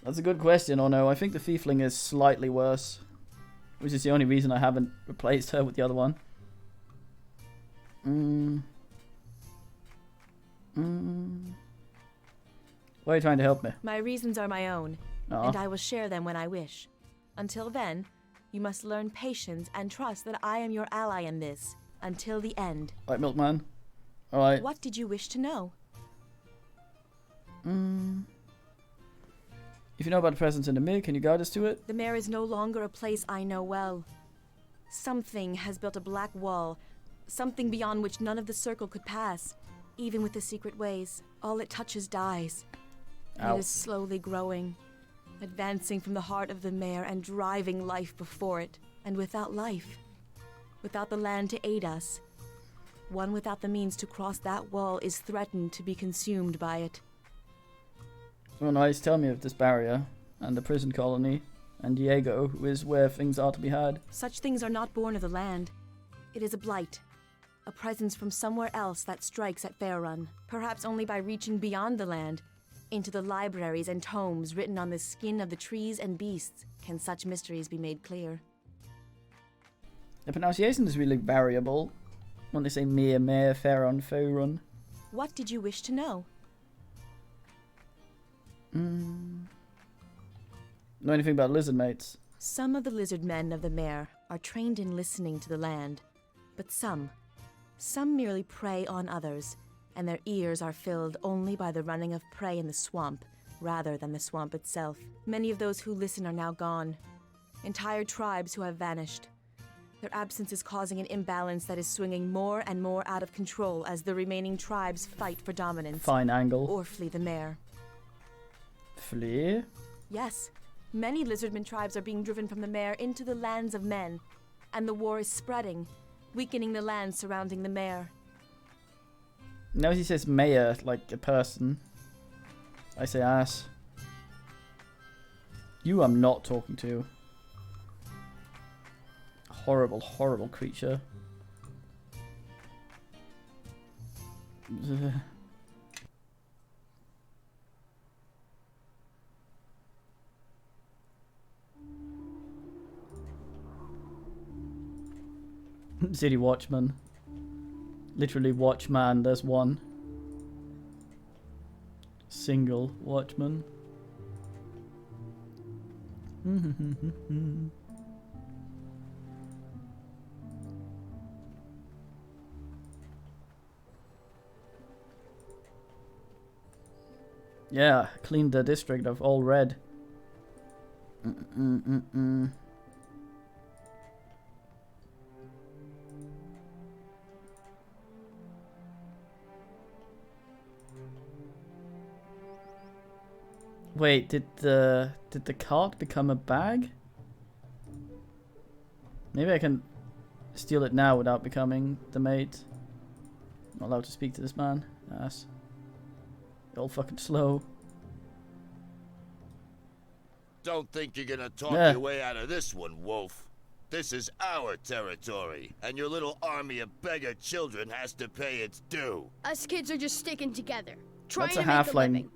That's a good question, or no? I think the Thiefling is slightly worse, which is the only reason I haven't replaced her with the other one. Why are you trying to help me? My reasons are my own, and I will share them when I wish. Until then, you must learn patience and trust that I am your ally in this, until the end. Right, Milkman. Alright. What did you wish to know? If you know about the presence in the mirror, can you guide us to it? The mare is no longer a place I know well. Something has built a black wall, something beyond which none of the circle could pass. Even with the secret ways, all it touches dies. It is slowly growing, advancing from the heart of the mare and driving life before it. And without life, without the land to aid us, one without the means to cross that wall is threatened to be consumed by it. Oh, nice. Tell me of this barrier, and the prison colony, and Diego, who is where things are to be had. Such things are not born of the land. It is a blight, a presence from somewhere else that strikes at Faerun. Perhaps only by reaching beyond the land, into the libraries and tomes written on the skin of the trees and beasts, can such mysteries be made clear. The pronunciation is really variable when they say Mare, Faerun, Faerun. What did you wish to know? Know anything about lizard mates? Some of the lizard men of the mare are trained in listening to the land, but some merely prey on others, and their ears are filled only by the running of prey in the swamp, rather than the swamp itself. Many of those who listen are now gone, entire tribes who have vanished. Their absence is causing an imbalance that is swinging more and more out of control as the remaining tribes fight for dominance. Fine angle. Or flee the mare. Flee? Yes. Many lizardman tribes are being driven from the mare into the lands of men, and the war is spreading, weakening the lands surrounding the mare. Now he says mayor like a person. I say ass. You I'm not talking to. Horrible, horrible creature. City Watchman. Literally watchman, there's one. Single watchman. Yeah, cleaned the district of all red. Wait, did the cart become a bag? Maybe I can steal it now without becoming the mate. I'm not allowed to speak to this man. Ass. All fucking slow. Don't think you're gonna talk your way out of this one, Wolf. This is our territory, and your little army of beggar children has to pay its due. Us kids are just sticking together, trying That's a to make a halfling. living.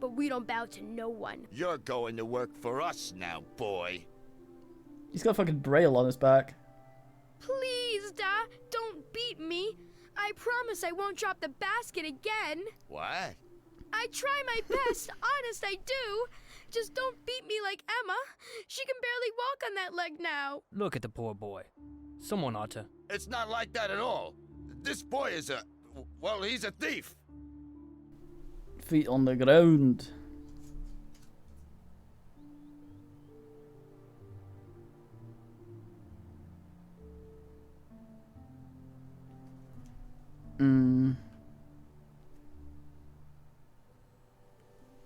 But we don't bow to no one. You're going to work for us now, boy. He's got fucking braille on his back. Please, Da, don't beat me. I promise I won't drop the basket again. What? I try my best, honest I do. Just don't beat me like Emma. She can barely walk on that leg now. Look at the poor boy. Someone ought to... It's not like that at all. This boy is well, he's a thief. Feet on the ground.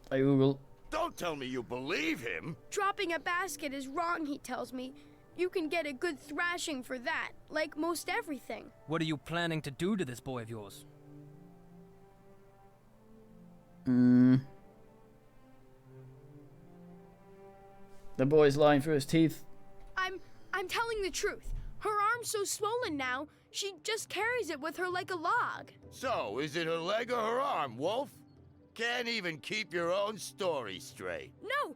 I Google. Don't tell me you believe him. Dropping a basket is wrong, he tells me. You can get a good thrashing for that, like most everything. What are you planning to do to this boy of yours? The boy's lying through his teeth. I'm telling the truth. Her arm's so swollen now, she just carries it with her like a log. So, is it her leg or her arm, Wolf? Can't even keep your own story straight. No,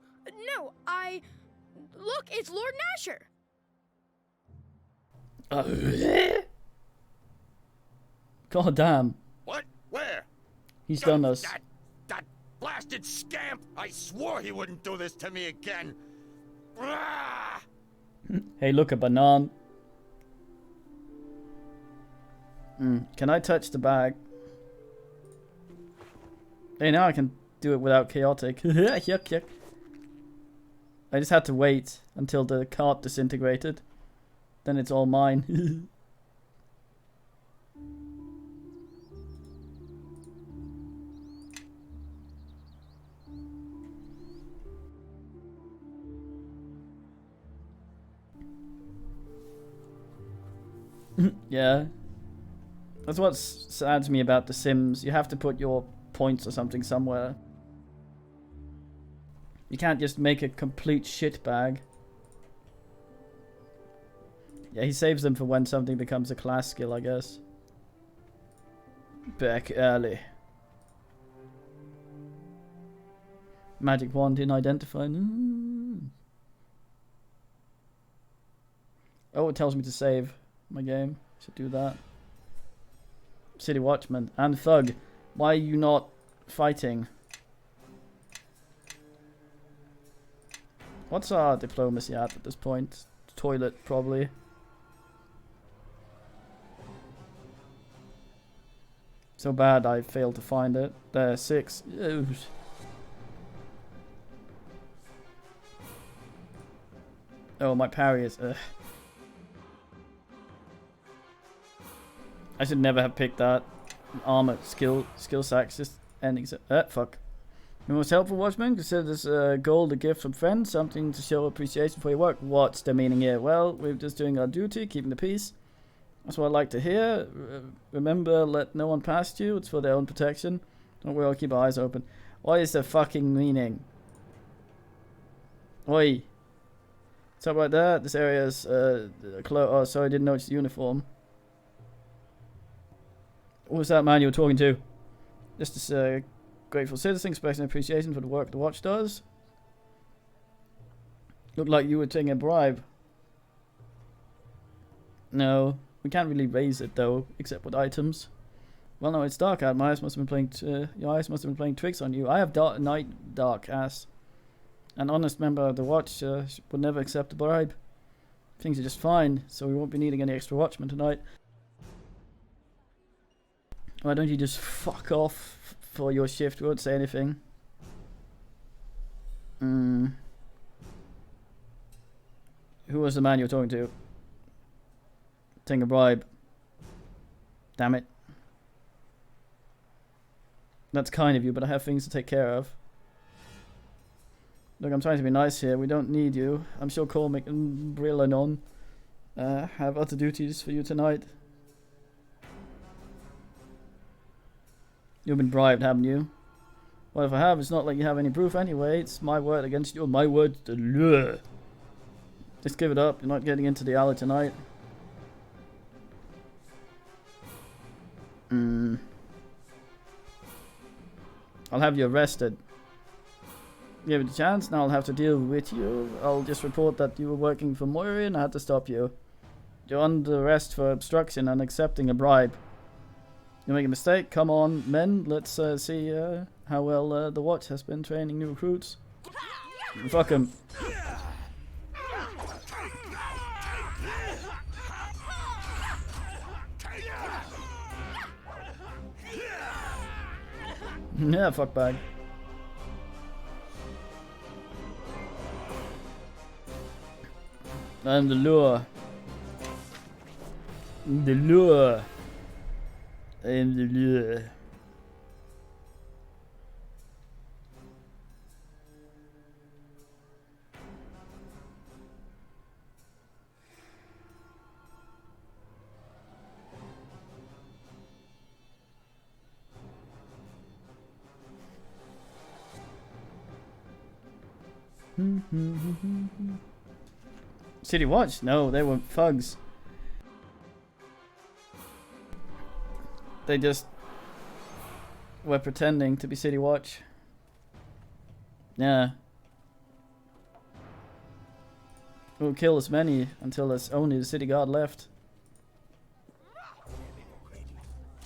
Look, it's Lord Nasher. God damn. What? Where? He's done us. That blasted scamp! I swore he wouldn't do this to me again. Ah! Hey, look, a banana. Can I touch the bag? Hey, now I can do it without chaotic. Yuck, yuck. I just had to wait until the cart disintegrated. Then it's all mine. Yeah. That's what sads me about The Sims. You have to put your points or something somewhere. You can't just make a complete shit bag. Yeah, he saves them for when something becomes a class skill, I guess. Back alley. Magic wand in identifying. Oh, it tells me to save my game. Should do that. City Watchman and Thug. Why are you not fighting? What's our diplomacy at this point? Toilet, probably. So bad I failed to find it. There, 6. Oh, my parry is... I should never have picked that. Armor, skill sacks, just endings. Fuck. The most helpful watchman considers gold a gift from friends, something to show appreciation for your work. What's the meaning here? Well, we're just doing our duty, keeping the peace. That's what I like to hear. Remember, let no one past you. It's for their own protection. Don't worry, I'll keep our eyes open. What is the fucking meaning? Oi. Something like that. This area's oh, sorry, I didn't notice the uniform. What was that man you were talking to? Just this grateful citizen expressing appreciation for the work the watch does. Looked like you were taking a bribe. No, we can't really raise it though, except with items. Well, no, it's dark out. My eyes must have been playing. Your eyes must have been playing tricks on you. I have dark ass. An honest member of the watch would never accept a bribe. Things are just fine, so we won't be needing any extra watchmen tonight. Why don't you just fuck off for your shift? We won't say anything. Who was the man you were talking to? Taking a bribe. Damn it. That's kind of you, but I have things to take care of. Look, I'm trying to be nice here. We don't need you. I'm sure Cormac and Brillanon have other duties for you tonight. You've been bribed, haven't you? Well, if I have, it's not like you have any proof anyway. It's my word against your... My word to law. Just give it up. You're not getting into the alley tonight. I'll have you arrested. Give it a chance, now I'll have to deal with you. I'll just report that you were working for Moiri and I had to stop you. You're under arrest for obstruction and accepting a bribe. You make a mistake? Come on, men. Let's see how well the Watch has been training new recruits. Fuck him. Yeah, fuck bag. I'm the lure. The lure. I am the lure. City Watch? No, they were thugs. They just were pretending to be City Watch. Yeah. We'll kill as many until there's only the city guard left.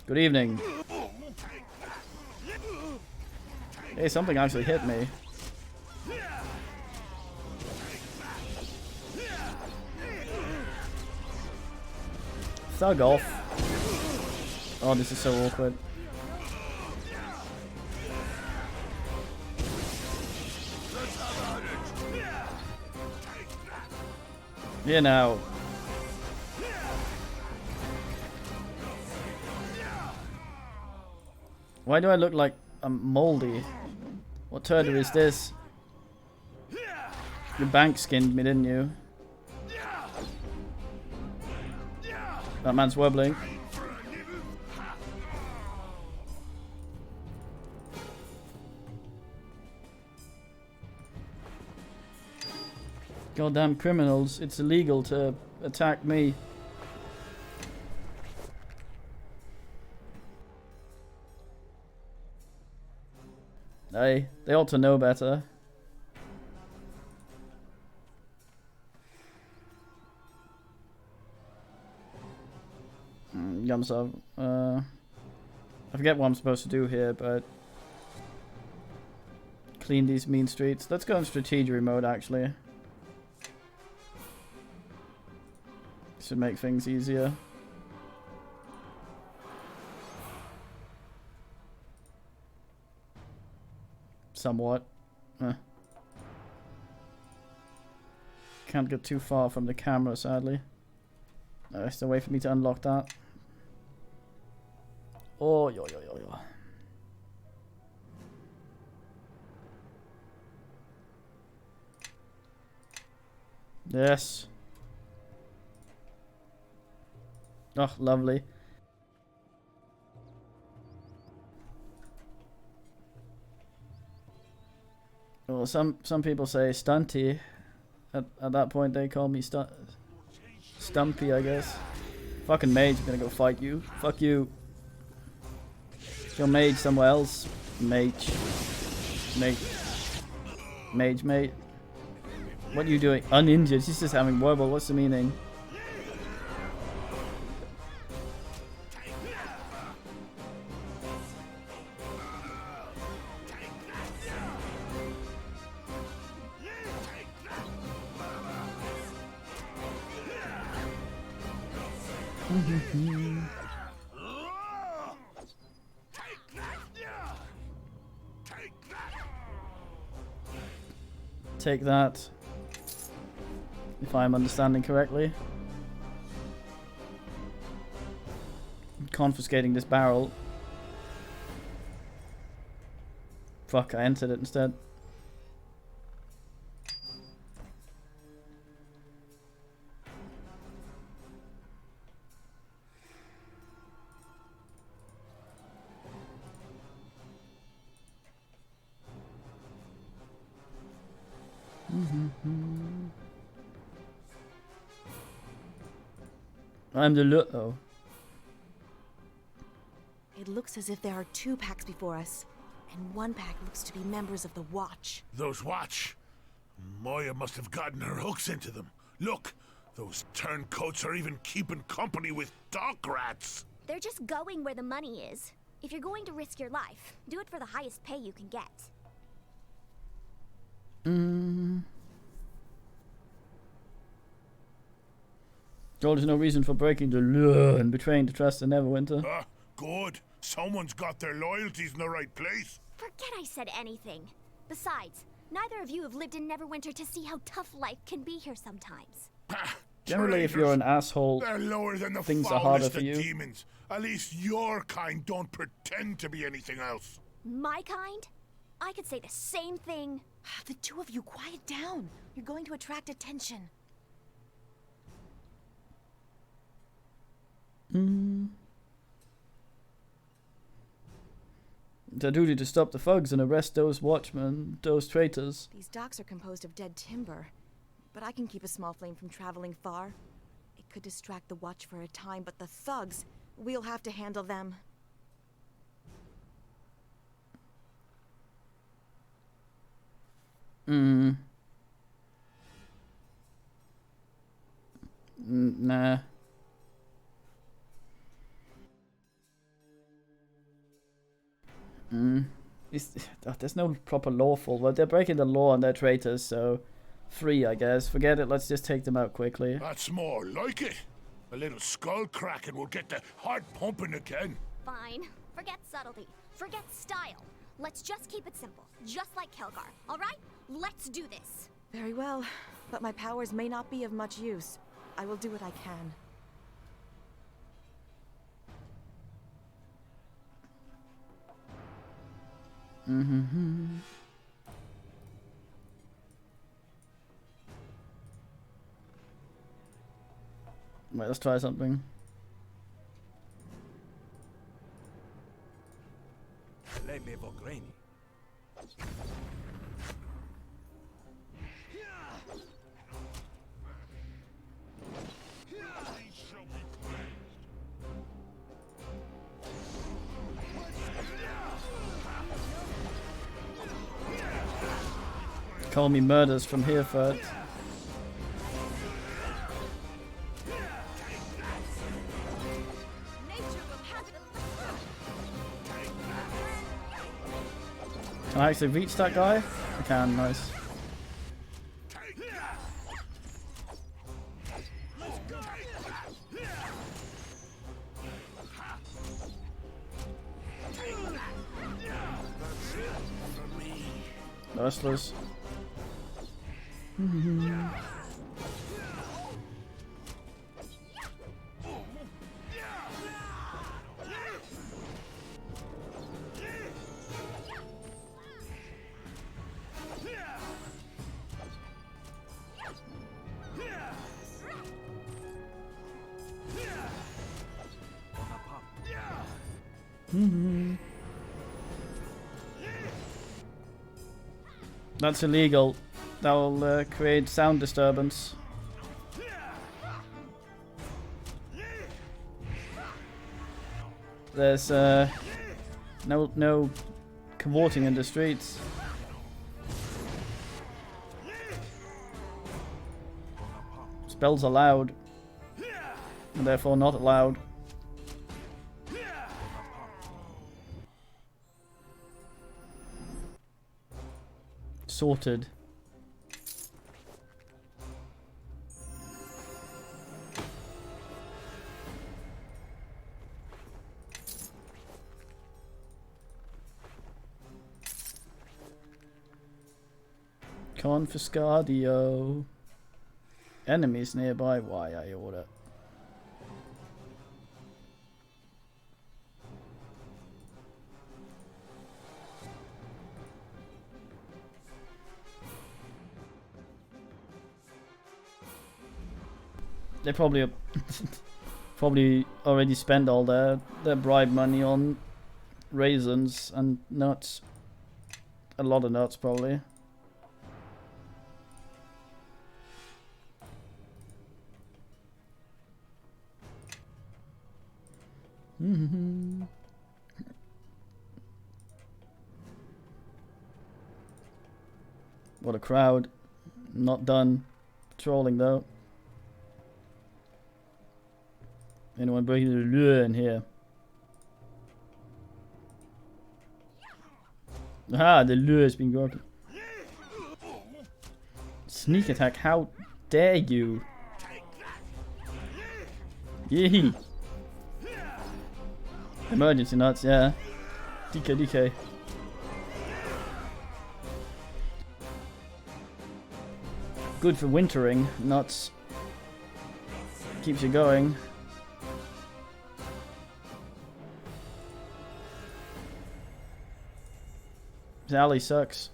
Good evening. Hey, something actually hit me. Thug off. Oh, this is so awkward. You know. Why do I look like I'm moldy? What turtle is this? You bank skinned me, didn't you? That man's wobbling. Goddamn criminals, it's illegal to attack me. Hey, they ought to know better. Yumsov. I forget what I'm supposed to do here, but clean these mean streets. Let's go in strategy mode, actually. Should make things easier. Somewhat. Can't get too far from the camera, sadly. There's a way for me to unlock that. Oh, yo. Yes. Oh, lovely. Well, some people say stunty. At that point, they call me Stumpy, I guess. Fucking mage, I'm gonna go fight you. Fuck you. Go mage somewhere else. Mage. Mate. What are you doing? Uninjured. She's just having warble. What's the meaning? Take that, if I'm understanding correctly. Confiscating this barrel. Fuck, I entered it instead. I'm the oh. It looks as if there are 2 packs before us, and 1 pack looks to be members of the Watch. Those Watch? Moya must have gotten her hooks into them. Look, those turncoats are even keeping company with dock rats. They're just going where the money is. If you're going to risk your life, do it for the highest pay you can get. There's no reason for breaking the law and betraying the trust of Neverwinter. Ah, good. Someone's got their loyalties in the right place. Forget I said anything. Besides, neither of you have lived in Neverwinter to see how tough life can be here sometimes. Generally, if you're an asshole, they're lower than the things are harder foulest for of you. demons. At least your kind don't pretend to be anything else. My kind? I could say the same thing. The 2 of you, quiet down. You're going to attract attention. It's our duty to stop the thugs and arrest those watchmen, those traitors. These docks are composed of dead timber, but I can keep a small flame from traveling far. It could distract the Watch for a time, but the thugs, we'll have to handle them. Nah. There's no proper lawful. Well, they're breaking the law and they're traitors, so free, I guess. Forget it. Let's just take them out quickly. That's more like it. A little skull cracking will get the heart pumping again. Fine. Forget subtlety. Forget style. Let's just keep it simple. Just like Kelgar. All right? Let's do this. Very well, but my powers may not be of much use. I will do what I can. Wait, let's try something. Call me murders from here, Fred. Can I actually reach that guy? I can, nice. Wrestlers. That's illegal. That will create sound disturbance. There's no cavorting in the streets. Spells are loud, and therefore not allowed. Sorted. Confiscadio. Enemies nearby. Why I order? They probably probably already spent all their bribe money on raisins and nuts. A lot of nuts, probably. What a crowd. Not done patrolling though. Anyone breaking the lure in here? Aha, the lure has been broken. Sneak attack, how dare you? Yee. Emergency nuts, yeah. DK. Good for wintering, nuts. Keeps you going. This alley sucks.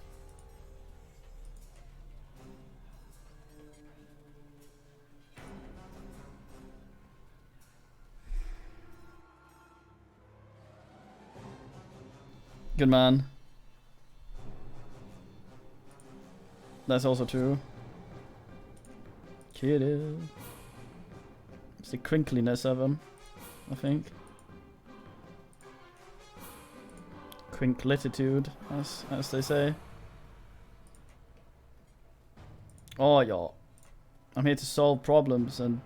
Good man. That's also true. Kiddo. It's the crinkliness of him, I think. Crinklitude, as they say. Oh, y'all. I'm here to solve problems, and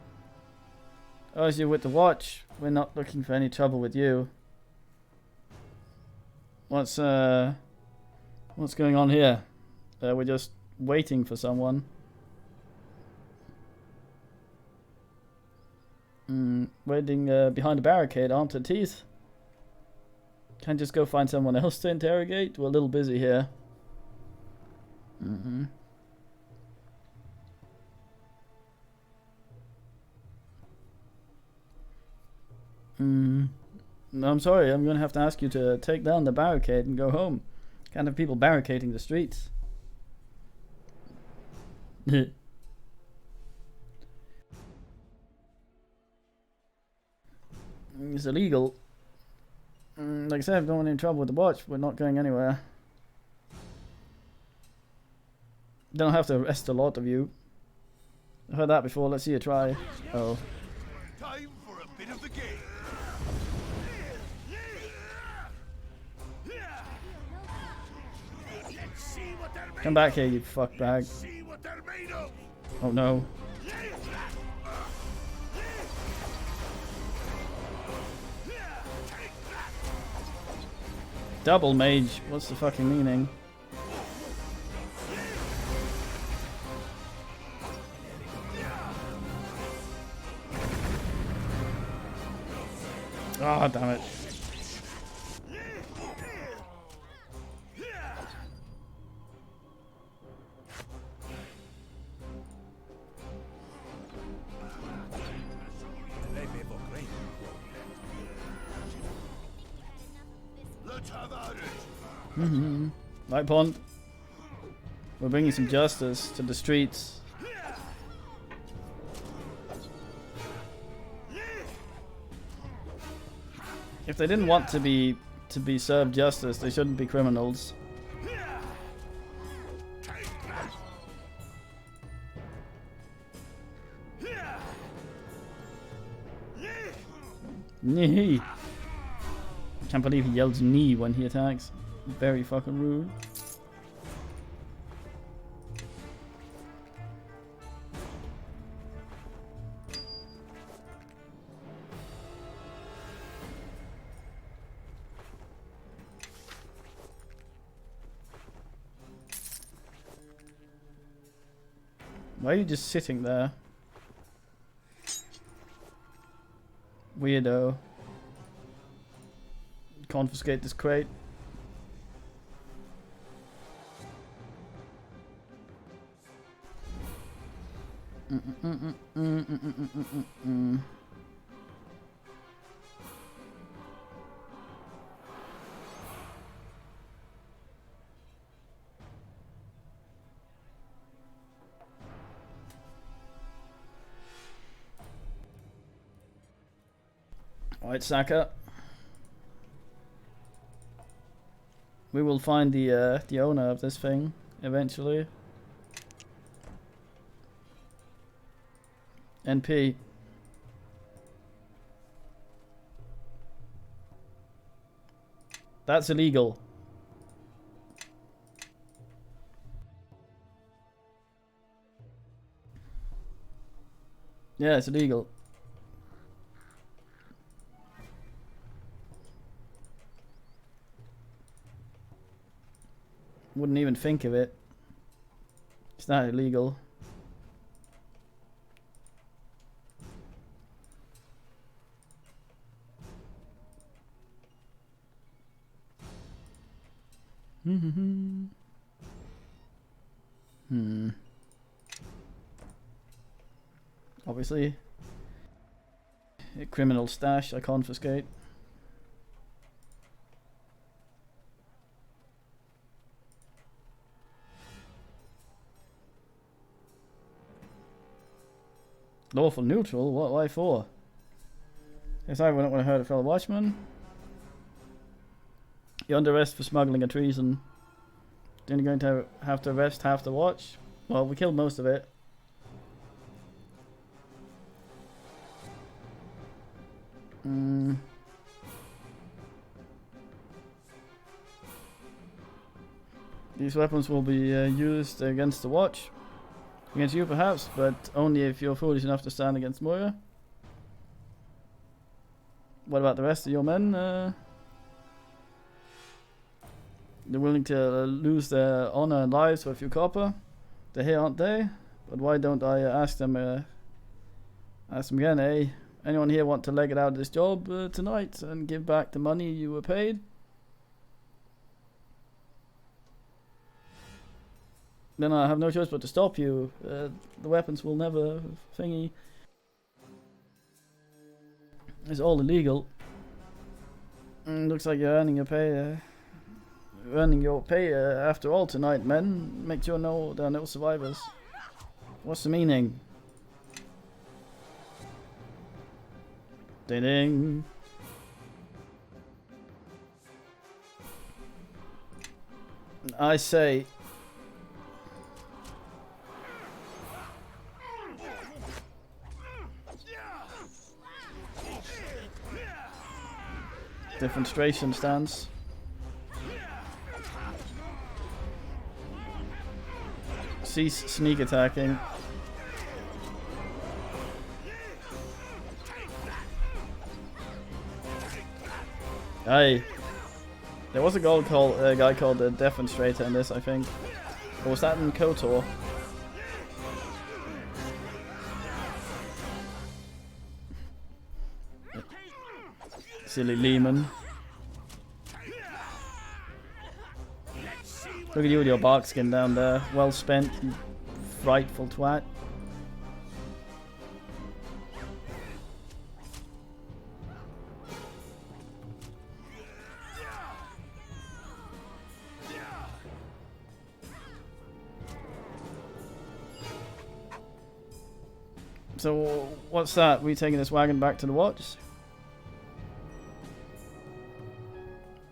as you're with the watch, we're not looking for any trouble with you. What's going on here? We're just waiting for someone. Waiting behind a barricade, aren't the teeth? Can't just go find someone else to interrogate? We're a little busy here. I'm sorry, I'm gonna have to ask you to take down the barricade and go home. Can't have people barricading the streets. It's illegal. Like I said, if don't want any trouble with the watch, we're not going anywhere. Don't have to arrest a lot of you. I've heard that before, let's see you try. Oh. Time for a bit of the game. Come back here, you fuckbag. Oh no. Double mage, what's the fucking meaning? Ah, oh, damn it. Right, Pond. We're bringing some justice to the streets. If they didn't want to be served justice, they shouldn't be criminals. Knee. I can't believe he yells knee when he attacks. Very fucking rude. Why are you just sitting there? Weirdo. Confiscate this crate. Alright, Saka. We will find the owner of this thing eventually. NP. That's illegal. Yeah, it's illegal. Wouldn't even think of it. It's not illegal. Obviously, a criminal stash I confiscate. Lawful neutral? What? Why for? Yes, I wouldn't want to hurt a fellow watchman. You're under arrest for smuggling and treason. Then you're going to have to arrest half the watch? Well, we killed most of it. These weapons will be used against the watch. Against you perhaps, but only if you're foolish enough to stand against Moira. What about the rest of your men? They're willing to lose their honor and lives for a few copper. They're here, aren't they? But why don't I ask them again, eh? Anyone here want to leg it out of this job tonight and give back the money you were paid? Then I have no choice but to stop you. The weapons will never thingy. It's all illegal. Looks like you're earning your pay. After all tonight, men. Make sure there are no survivors. What's the meaning? Ding ding. I say. Demonstration stance. Cease sneak attacking. Aye. There was a guy called the Demonstrator in this, I think. Or was that in KOTOR? Silly Lehman. Look at you with your bark skin down there. Well spent, you frightful twat. So, what's that? We taking this wagon back to the watch?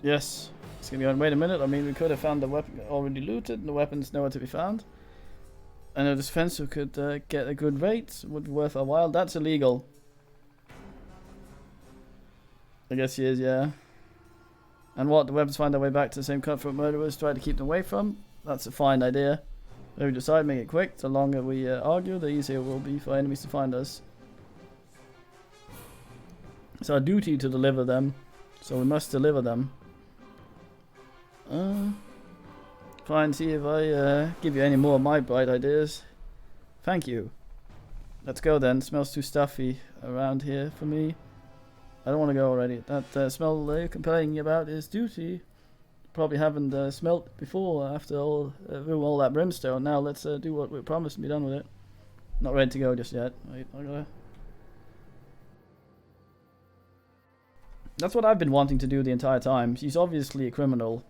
Yes. It's gonna be on. Wait a minute. I mean, we could have found the weapon already looted, and the weapon's nowhere to be found. I know this fencer could get a good rate. Would be worth a while. That's illegal. I guess he is, yeah. And what? The weapons find their way back to the same cutthroat murderers try to keep them away from? That's a fine idea. If we decide, make it quick. The longer we argue, the easier it will be for enemies to find us. It's our duty to deliver them, so we must deliver them. Fine, see if I give you any more of my bright ideas. Thank you. Let's go then. Smells too stuffy around here for me. I don't want to go already. That smell you're complaining about is duty. Probably haven't smelt before after all that brimstone. Now let's do what we promised and be done with it. Not ready to go just yet. Wait, I gotta... That's what I've been wanting to do the entire time. She's obviously a criminal.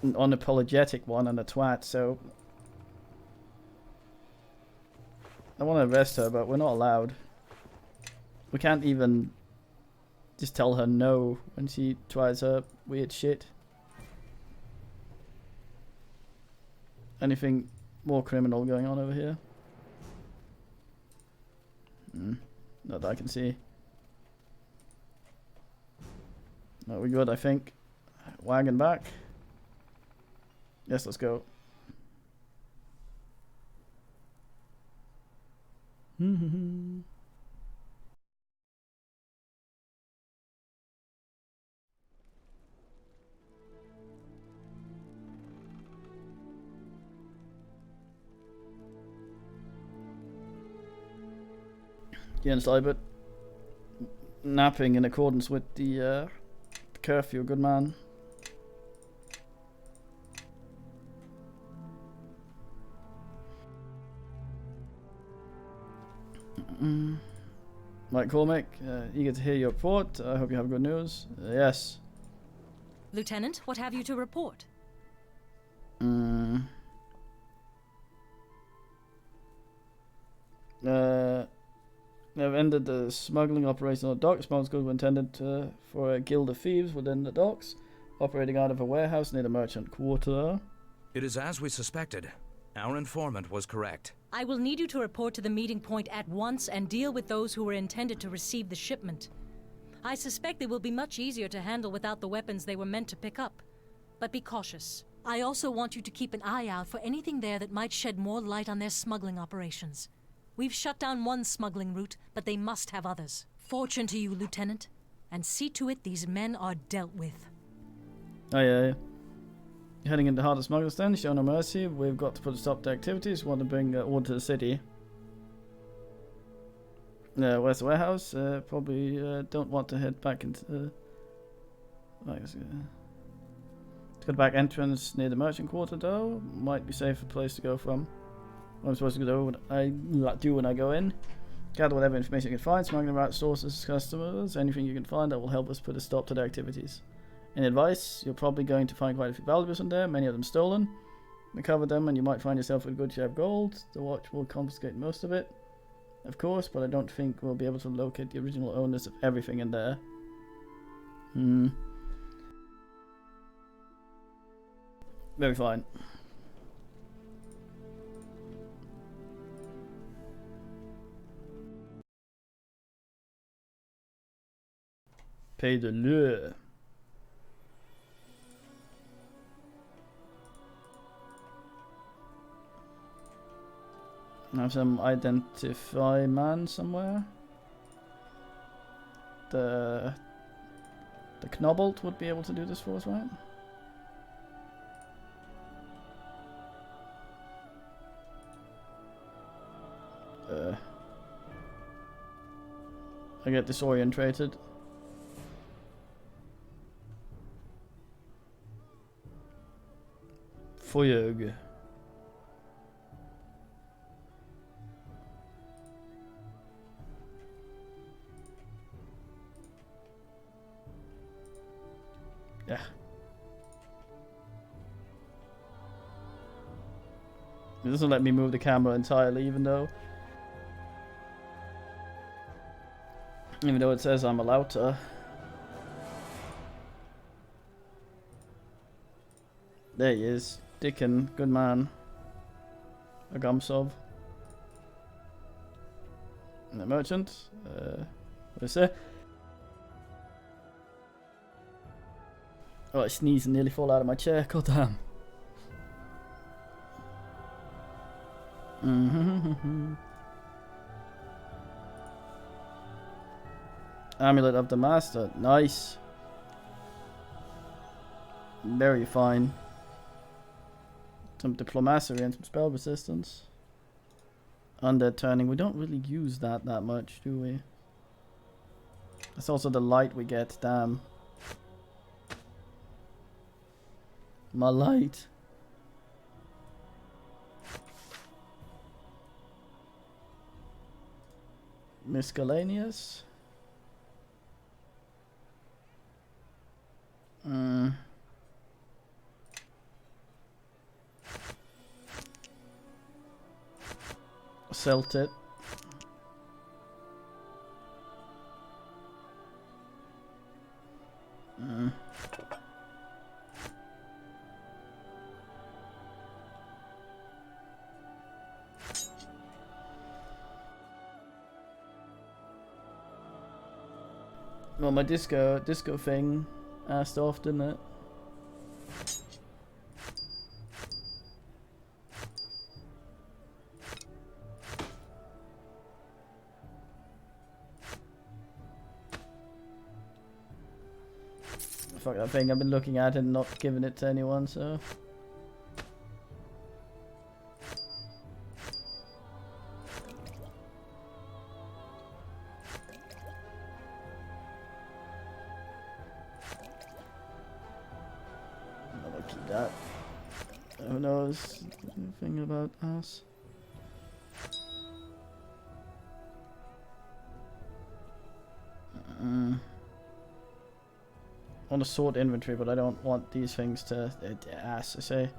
An unapologetic one and a twat, so... I want to arrest her, but we're not allowed. We can't even just tell her no when she tries her weird shit. Anything more criminal going on over here? Not that I can see. Are we good, I think? Wagon back. Yes, let's go. Jens Libert napping in accordance with the curfew, good man. Mike Cormac, eager to hear your report. I hope you have good news. Yes. Lieutenant, what have you to report? They've ended the smuggling operation on the docks. Most goods were intended for a guild of thieves within the docks, operating out of a warehouse near the merchant quarter. It is as we suspected. Our informant was correct. I will need you to report to the meeting point at once and deal with those who were intended to receive the shipment. I suspect they will be much easier to handle without the weapons they were meant to pick up. But be cautious. I also want you to keep an eye out for anything there that might shed more light on their smuggling operations. We've shut down one smuggling route, but they must have others. Fortune to you, Lieutenant, and see to it these men are dealt with. Oh yeah. Heading into the heart of smugglers then, show no mercy. We've got to put a stop to activities. We want to bring order to the city. Where's the warehouse? Probably don't want to head back into let's go back entrance near the merchant quarter though. Might be safer place to go from. What I'm supposed to do when I go in. Gather whatever information you can find, smuggling route sources, customers, anything you can find that will help us put a stop to the activities. In advice, you're probably going to find quite a few valuables in there, many of them stolen. Recover them and you might find yourself with a good share of gold. The watch will confiscate most of it, of course, but I don't think we'll be able to locate the original owners of everything in there. Very fine. Pay de l'heure. I have some identify man somewhere. The Knobolt would be able to do this for us, right? I get disorientated. Fojug. Yeah. It doesn't let me move the camera entirely, even though it says I'm allowed to. There he is. Dickon, good man. Agumsov. And the merchant. What is it? Oh, I sneezed and nearly fall out of my chair. God damn. Amulet of the Master. Nice. Very fine. Some diplomacy and some spell resistance. Undead turning. We don't really use that much, do we? That's also the light we get. Damn. My light. Miscellaneous. Selt it. Well, my disco thing asked off, didn't it? Fuck that thing I've been looking at and not giving it to anyone, so... I'll keep that. Who knows anything about us? I want to sort inventory, but I don't want these things to ass, I say.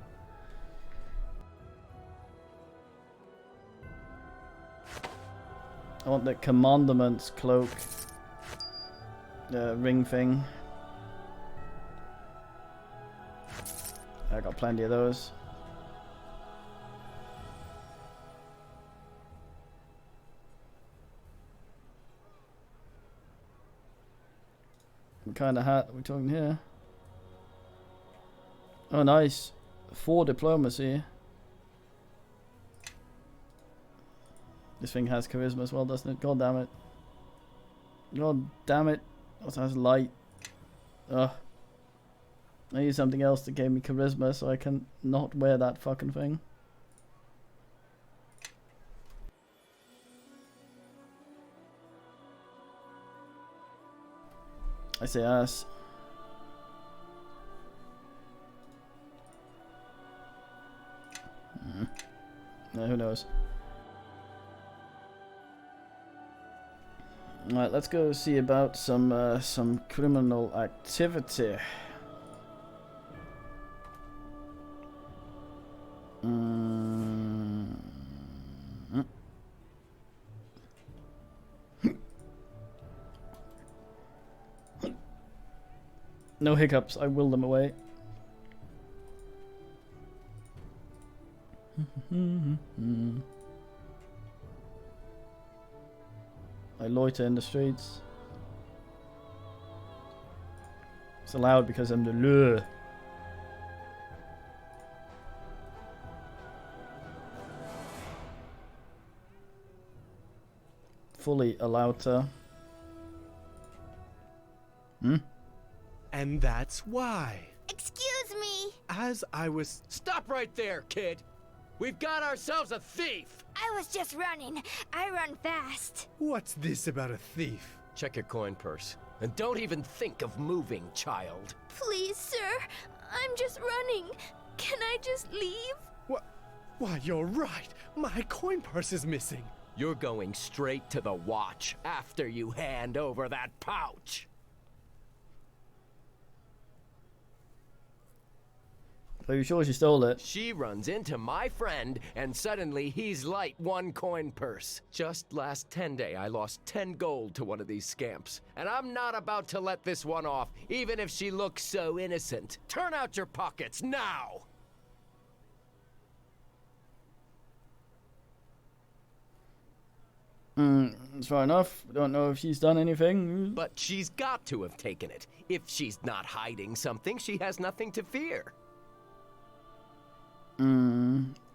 I want the commandment's cloak, the ring thing. I got plenty of those. What kind of hat are we talking here? Oh, nice. 4 diplomacy. This thing has charisma as well, doesn't it? God damn it. God damn it. Also has light. Ugh. I need something else that gave me charisma so I can not wear that fucking thing. I say ass. Yeah, who knows? Alright, let's go see about some criminal activity. No hiccups, I will them away. I loiter in the streets. It's allowed because I'm the lure. Fully allowed to. And that's why. Excuse me! As I was... Stop right there, kid! We've got ourselves a thief! I was just running. I run fast. What's this about a thief? Check your coin purse. And don't even think of moving, child. Please, sir. I'm just running. Can I just leave? What? Why, you're right. My coin purse is missing. You're going straight to the watch after you hand over that pouch. Are you sure she stole it? She runs into my friend, and suddenly he's light 1 coin purse. Just last 10 day, I lost 10 gold to one of these scamps. And I'm not about to let this one off, even if she looks so innocent. Turn out your pockets, now! It's fair enough. We don't know if she's done anything. But she's got to have taken it. If she's not hiding something, she has nothing to fear.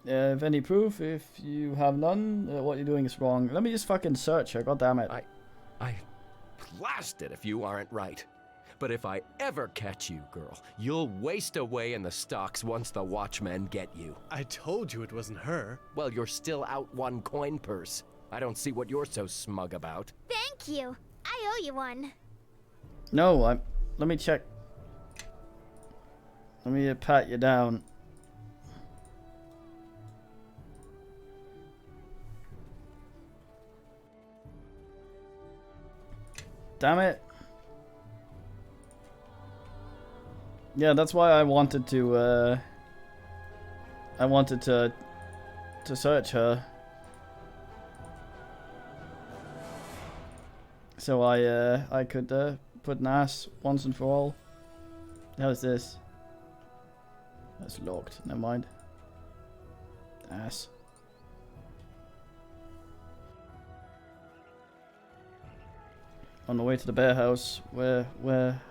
If any proof, if you have none, what you're doing is wrong. Let me just fucking search her, god damn it. I blast it if you aren't right. But if I ever catch you, girl, you'll waste away in the stocks once the watchmen get you. I told you it wasn't her. Well, you're still out 1 coin purse. I don't see what you're so smug about. Thank you. I owe you one. No, let me check. Let me pat you down. Damn it. Yeah, that's why I wanted to search her. So I could put an ass once and for all. How's this? That's locked. Never mind. Ass. On the way to the bear house. Where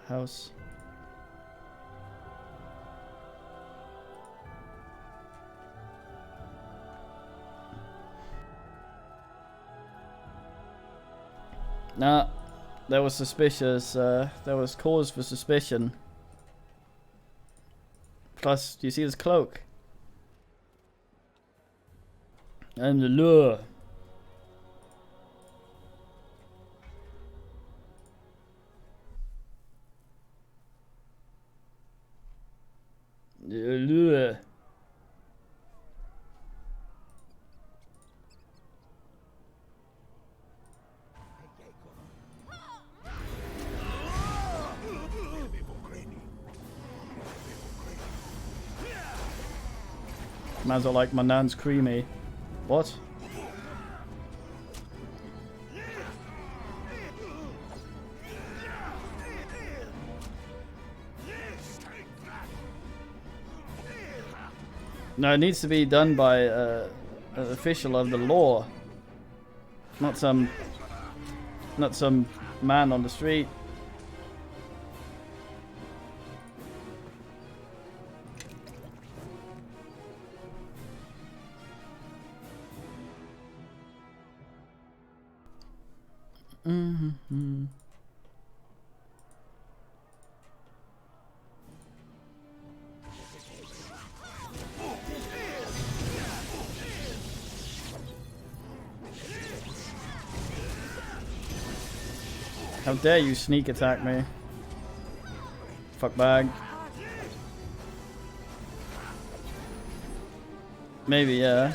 house? Nah, there was suspicious. There was cause for suspicion. Plus, do you see his cloak? And the lure. The lure. Might as well like my nan's creamy. What? No, it needs to be done by an official of the law, not some man on the street. Mm-hmm. How dare you sneak attack me? Fuck bag. Maybe, yeah.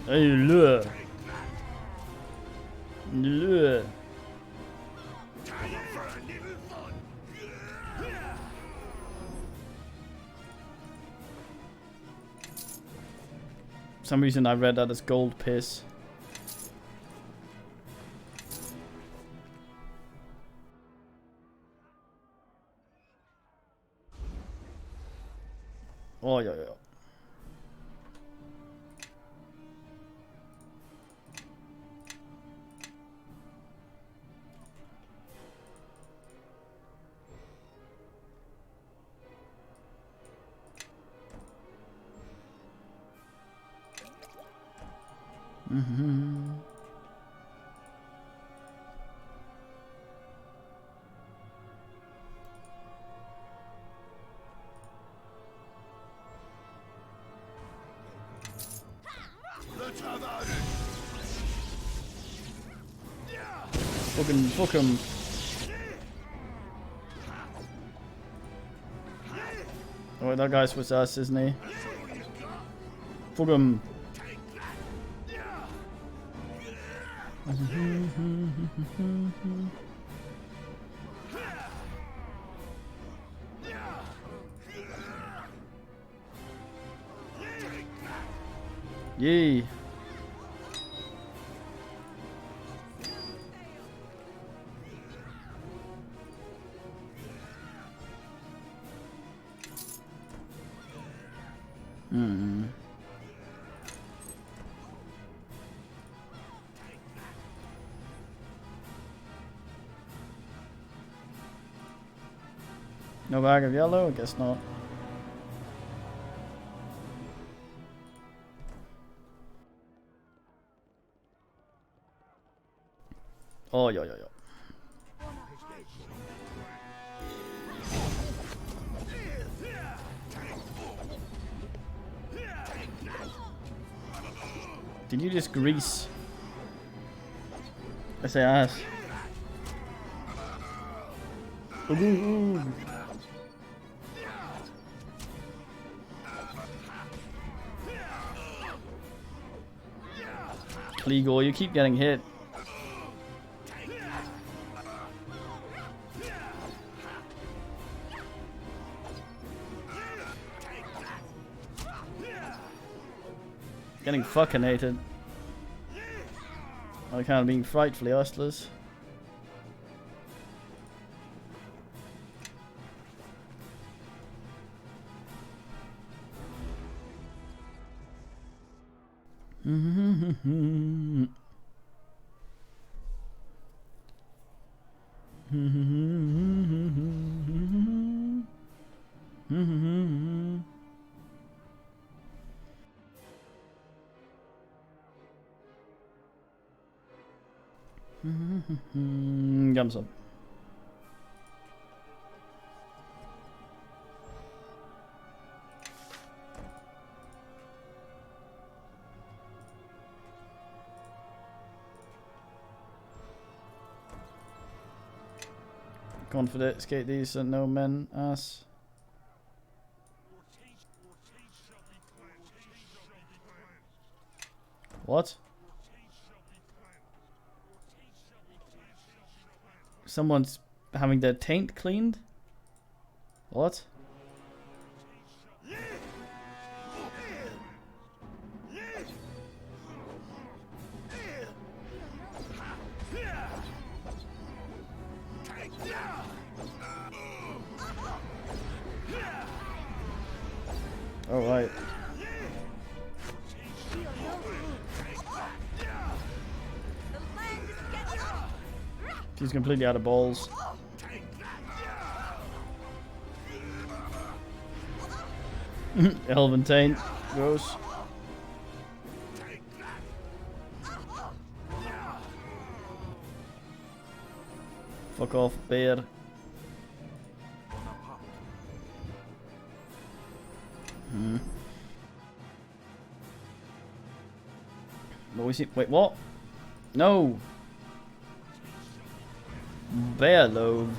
Hey, lure. Lure. For some reason I read that as gold piss. Oh, yeah, yeah. Mm-hmm. Fuck him. Oh, that guy's with us, isn't he? Fuck him. Yee. No bag of yellow? I guess not. Oh, yeah, yeah, yeah. Did you just grease? I say ass. Ooh. Legal, you keep getting hit. Getting fucking hated. I kind of being frightfully hustlers. Gums up. Confident, skate decent, no men, ass. What? Someone's having their taint cleaned? What? All right. She's completely out of balls. Elven taint. Gross. Fuck off, bear. What was it? Wait, what? No! Bear lobe.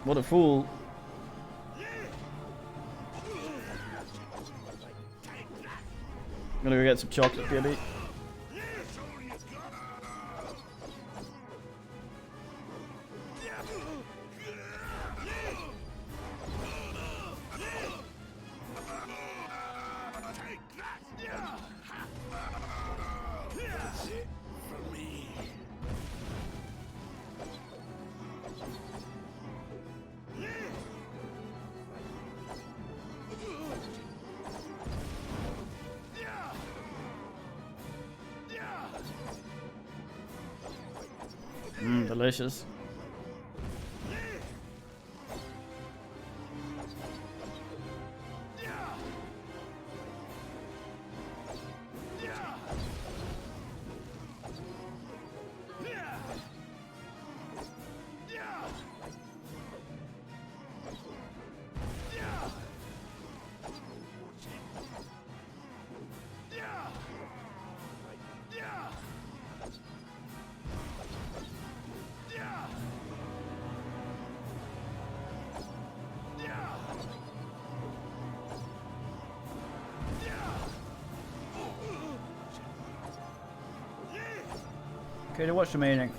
What a fool. I'm gonna go get some chocolate, Gibby. Delicious. Okay, to watch the meeting.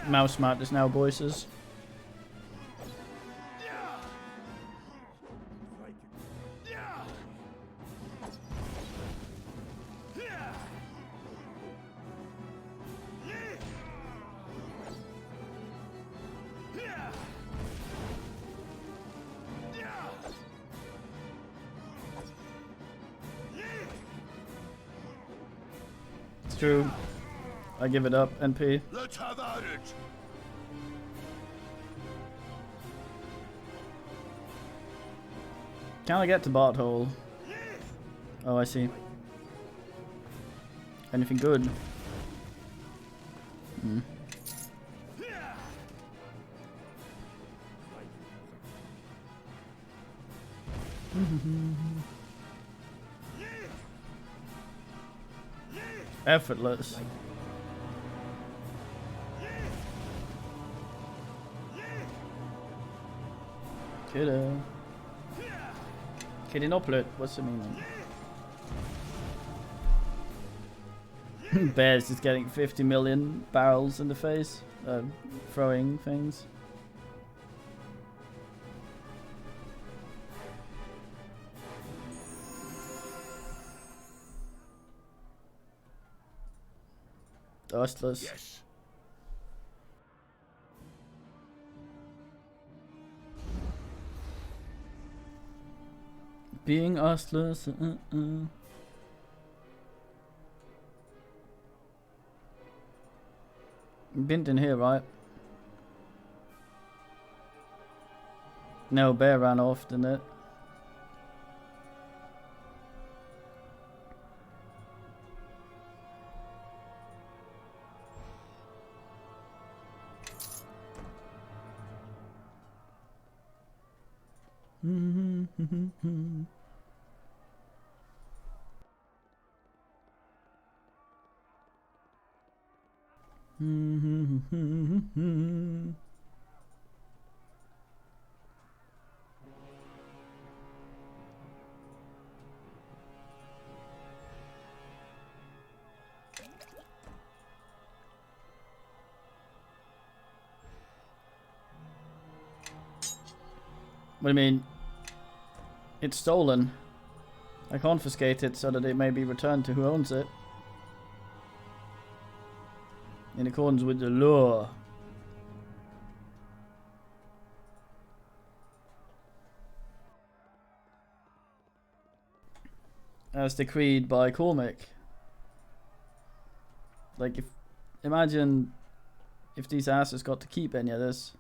Mouse madness now, boys. It's true. I give it up, NP. Let's have at it. Can I get to bot hole? Oh, I see. Anything good? Hmm. Effortless. Kiddo. Kidinoplet, what's the meaning? Bear's just getting 50 million barrels in the face, throwing things. Dustless. Yes. Being ustless. Been in here, right? No, bear ran off, didn't it? What do you mean? It's stolen. I confiscate it so that it may be returned to who owns it. In accordance with the law. As decreed by Cormac. Like, imagine if these asses got to keep any of this.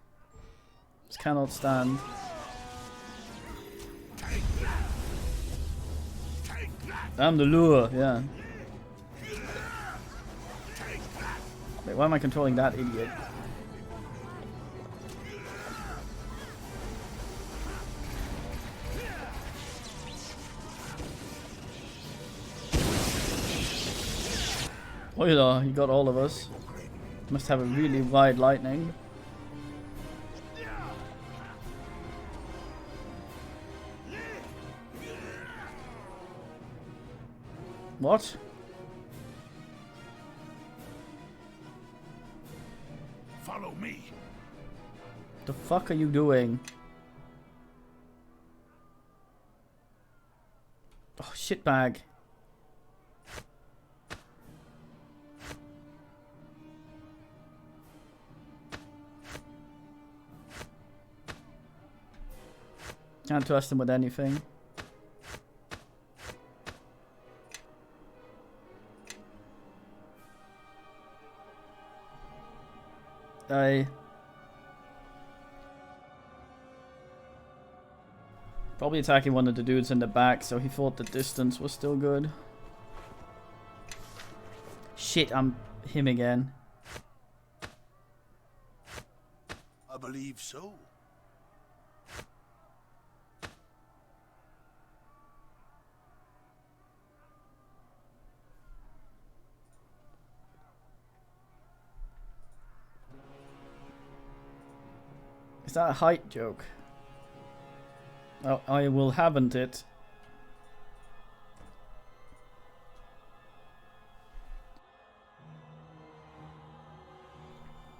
This cannot stand. I'm the lure, yeah. Wait, why am I controlling that idiot? Oh yeah, he got all of us. Must have a really wide lightning. What? Follow me. The fuck are you doing? Oh, shitbag. Can't trust him with anything. Probably attacking one of the dudes in the back, so he thought the distance was still good. Shit, I'm him again. I believe so. Is that a height joke? Oh, I will haven't it.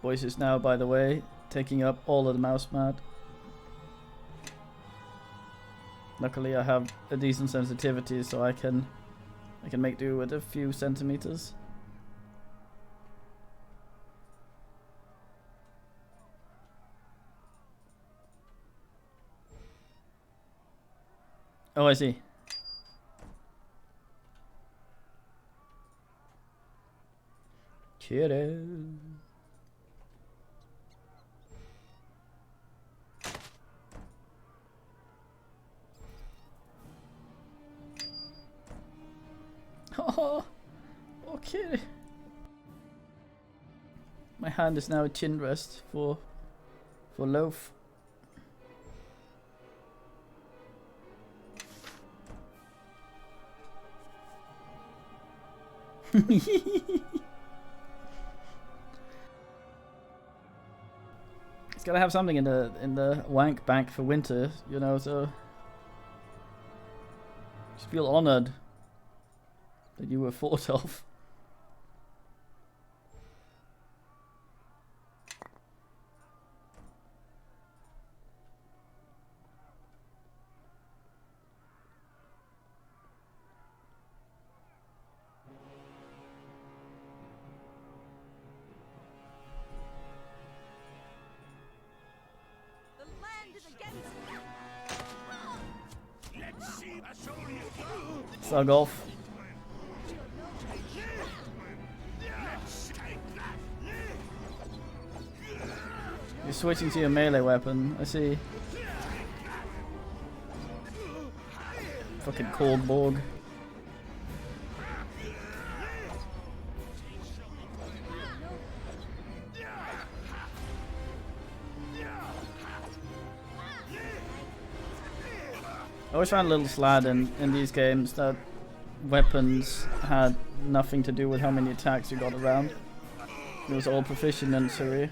Voices now, by the way, taking up all of the mouse mat. Luckily I have a decent sensitivity, so I can make do with a few centimeters. Oh, I see. Cheers. Oh, okay. My hand is now a chin rest for loaf. It's gotta have something in the wank bank for winter, you know, so just feel honored that you were thought of. Slug off. You're switching to your melee weapon, I see. Fucking Korgborg. I always found a little sad in these games that weapons had nothing to do with how many attacks you got around. It was all proficiency.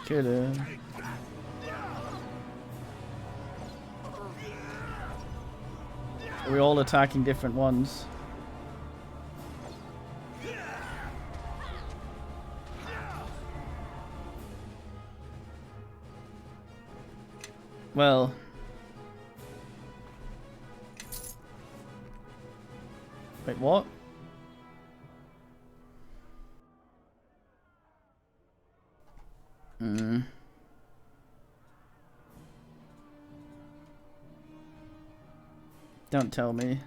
Kill him. Are we all attacking different ones? Well, wait, what? Don't tell me.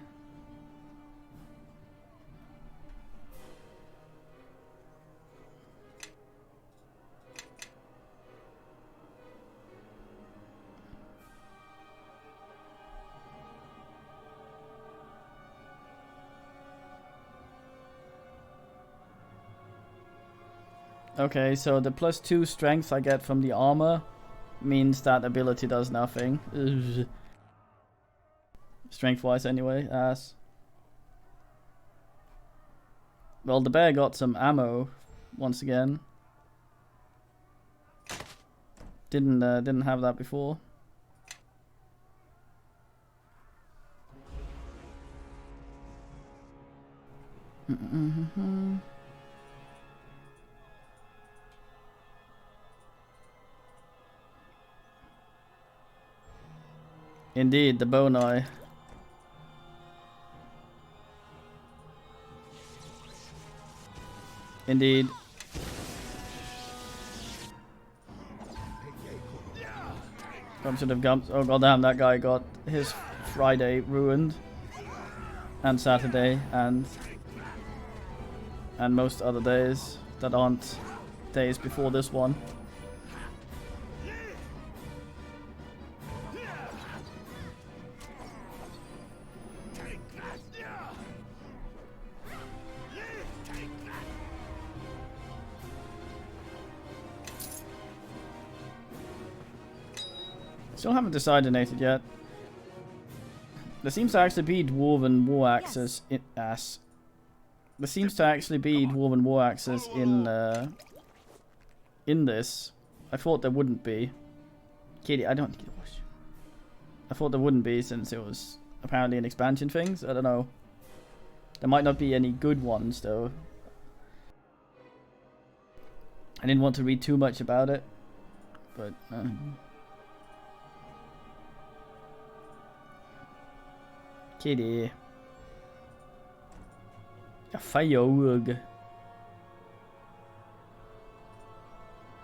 Okay, so the +2 strength I get from the armor means that ability does nothing. Ugh. Strength-wise anyway, ass. Well, the bear got some ammo once again. Didn't have that before. Indeed, the bone eye. Indeed. Probably should have gone. Oh goddamn! That guy got his Friday ruined, and Saturday, and most other days that aren't days before this one. Still haven't decided yet. There seems to actually be dwarven war axes in ass. There seems to actually be dwarven war axes in this. I thought there wouldn't be. Katie, I don't need to watch. I thought there wouldn't be since it was apparently an expansion thing. So I don't know. There might not be any good ones though. I didn't want to read too much about it, but. Kitty. A firework.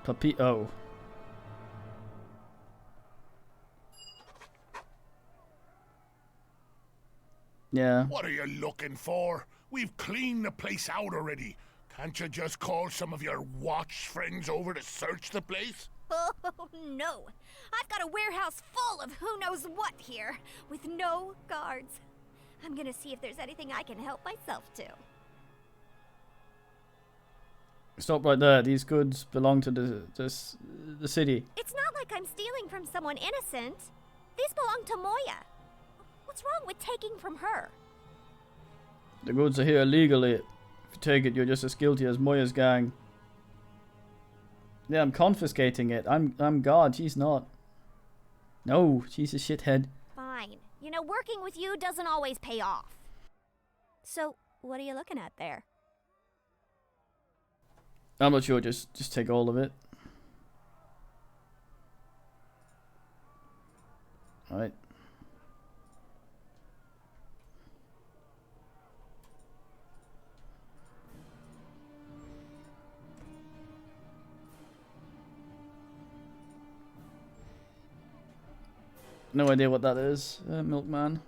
Puppy. Oh. Yeah. What are you looking for? We've cleaned the place out already. Can't you just call some of your watch friends over to search the place? Oh, no. I've got a warehouse full of who knows what here, with no guards. I'm gonna see if there's anything I can help myself to. Stop right there. These goods belong to the city. It's not like I'm stealing from someone innocent. These belong to Moya. What's wrong with taking from her? The goods are here illegally. If you take it, you're just as guilty as Moya's gang. Yeah, I'm confiscating it. I'm God. She's not. No, she's a shithead. Fine. You know, working with you doesn't always pay off. So, what are you looking at there? I'm not sure. Just take all of it. All right. No idea what that is, milkman.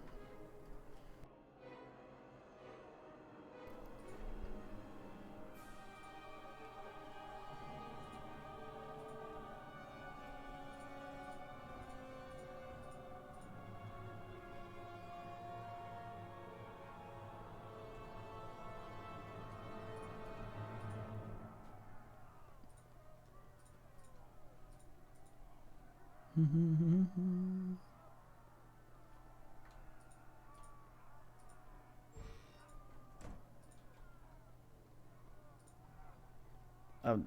I've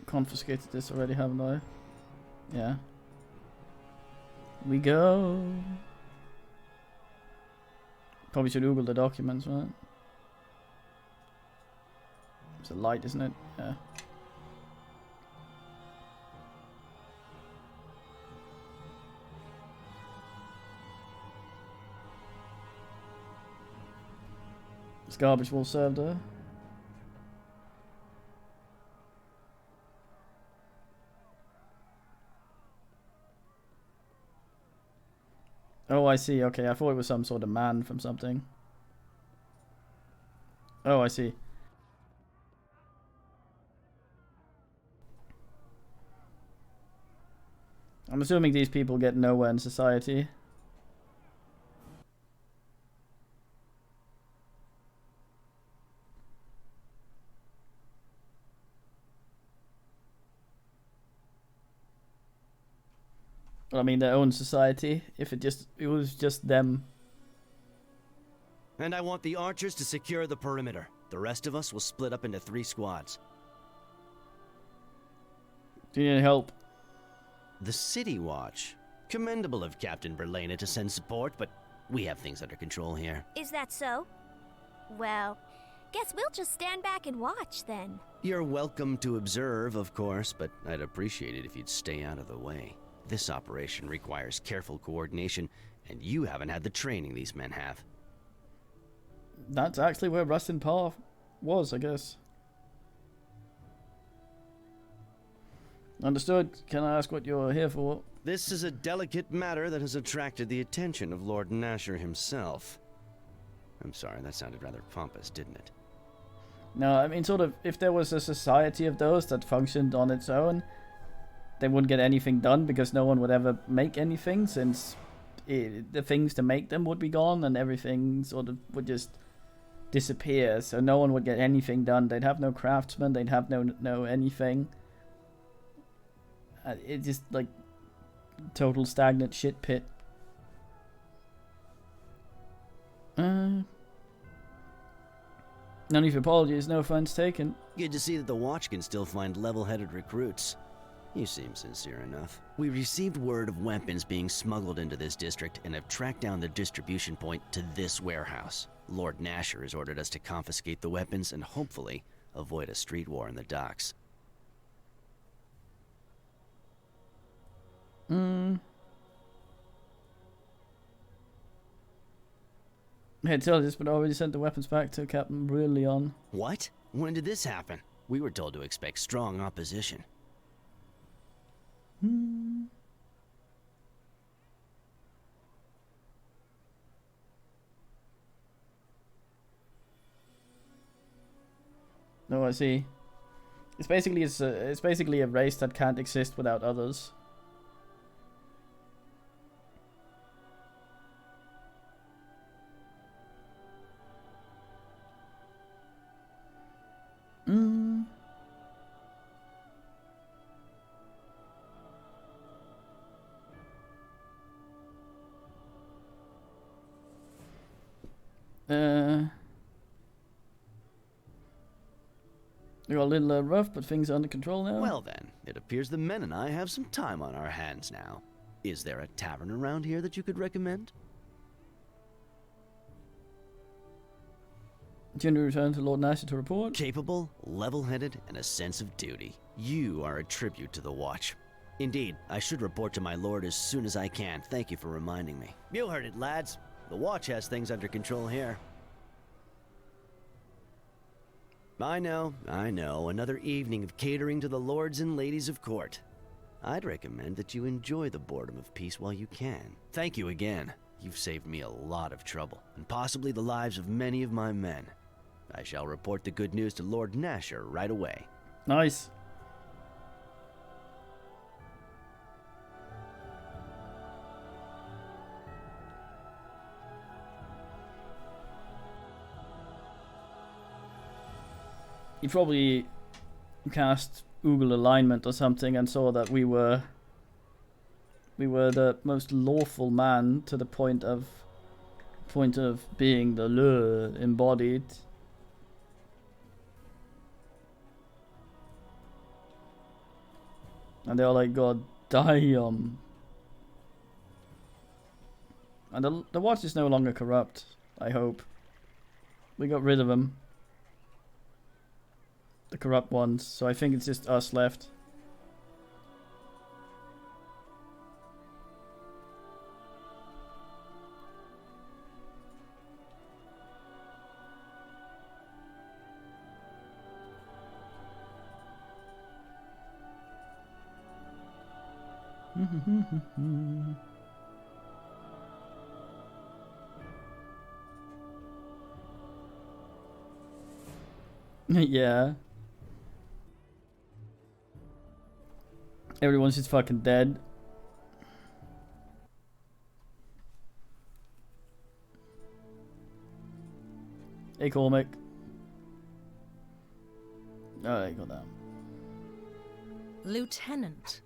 confiscated this already, haven't I? Yeah. We go. Probably should Google the documents, right? It's a light, isn't it? Yeah. This garbage will serve there. Oh, I see. Okay, I thought it was some sort of man from something. Oh, I see. I'm assuming these people get nowhere in society. Well, I mean, their own society. If it was just them. And I want the archers to secure the perimeter. The rest of us will split up into 3 squads. Do you need help? The City Watch. Commendable of Captain Berlena to send support, but we have things under control here. Is that so? Well, guess we'll just stand back and watch then. You're welcome to observe, of course, but I'd appreciate it if you'd stay out of the way. This operation requires careful coordination, and you haven't had the training these men have. That's actually where Rustin Parr was, I guess. Understood. Can I ask what you're here for? This is a delicate matter that has attracted the attention of Lord Nasher himself. I'm sorry, that sounded rather pompous, didn't it? No, I mean, sort of, if there was a society of those that functioned on its own, they wouldn't get anything done because no one would ever make anything, since the things to make them would be gone and everything sort of would just disappear, so no one would get anything done. They'd have no craftsmen, they'd have no anything. It's just like total stagnant shit pit. None of your apologies, no offense taken. Good to see that the Watch can still find level-headed recruits. You seem sincere enough. We received word of weapons being smuggled into this district and have tracked down the distribution point to this warehouse. Lord Nasher has ordered us to confiscate the weapons and hopefully avoid a street war in the docks. Hey, tell this, but I already sent the weapons back to Captain Brillion. What? When did this happen? We were told to expect strong opposition. No, I see. It's basically a race that can't exist without others. You're a little rough, but things are under control now. Well then, it appears the men and I have some time on our hands now. Is there a tavern around here that you could recommend? Do you return to Lord Nasher to report? Capable, level-headed, and a sense of duty. You are a tribute to the Watch. Indeed, I should report to my lord as soon as I can. Thank you for reminding me. You heard it, lads. The Watch has things under control here. I know. Another evening of catering to the lords and ladies of court. I'd recommend that you enjoy the boredom of peace while you can. Thank you again. You've saved me a lot of trouble, and possibly the lives of many of my men. I shall report the good news to Lord Nasher right away. Nice. You probably cast Google alignment or something and saw that we were the most lawful man to the point of being the Le embodied. And they're like, God damn. And the watch is no longer corrupt, I hope. We got rid of them. The corrupt ones, so I think it's just us left. Yeah. Everyone's just fucking dead. Hey, Cormac. Oh, you got that. Lieutenant,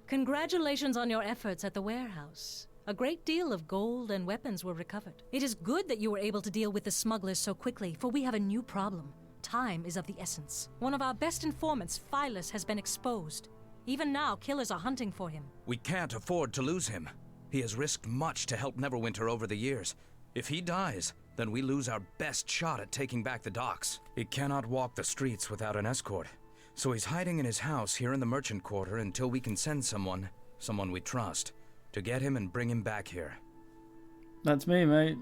congratulations on your efforts at the warehouse. A great deal of gold and weapons were recovered. It is good that you were able to deal with the smugglers so quickly, for we have a new problem. Time is of the essence. One of our best informants, Phyllis, has been exposed. Even now, killers are hunting for him. We can't afford to lose him. He has risked much to help Neverwinter over the years. If he dies, then we lose our best shot at taking back the docks. He cannot walk the streets without an escort. So he's hiding in his house here in the merchant quarter until we can send someone we trust, to get him and bring him back here. That's me, mate.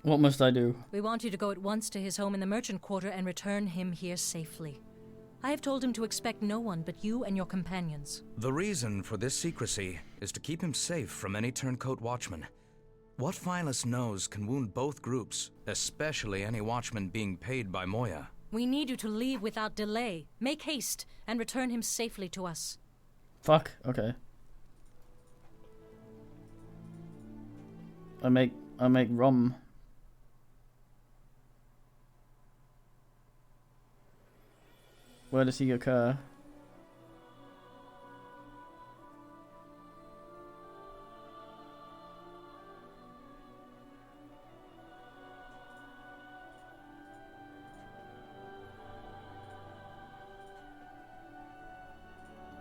What must I do? We want you to go at once to his home in the merchant quarter and return him here safely. I have told him to expect no one but you and your companions. The reason for this secrecy is to keep him safe from any turncoat watchman. What Phyllis knows can wound both groups, especially any watchman being paid by Moya. We need you to leave without delay. Make haste and return him safely to us. Fuck, okay. I make rum. Where does he occur?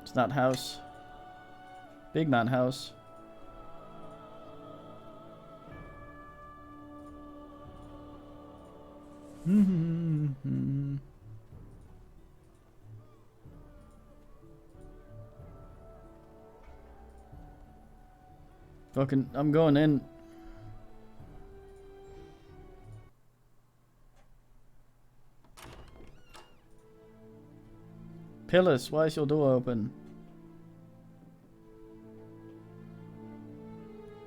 It's that house. Big man house. Fucking, I'm going in. Pillars, why is your door open?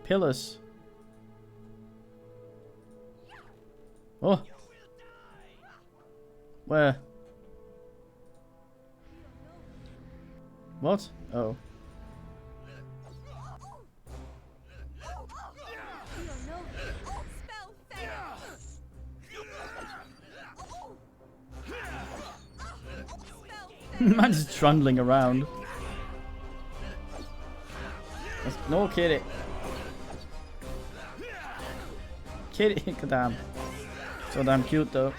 Pillars. Oh. Where? What? Oh. Man's just trundling around. No kitty. Kitty, damn. So damn cute though.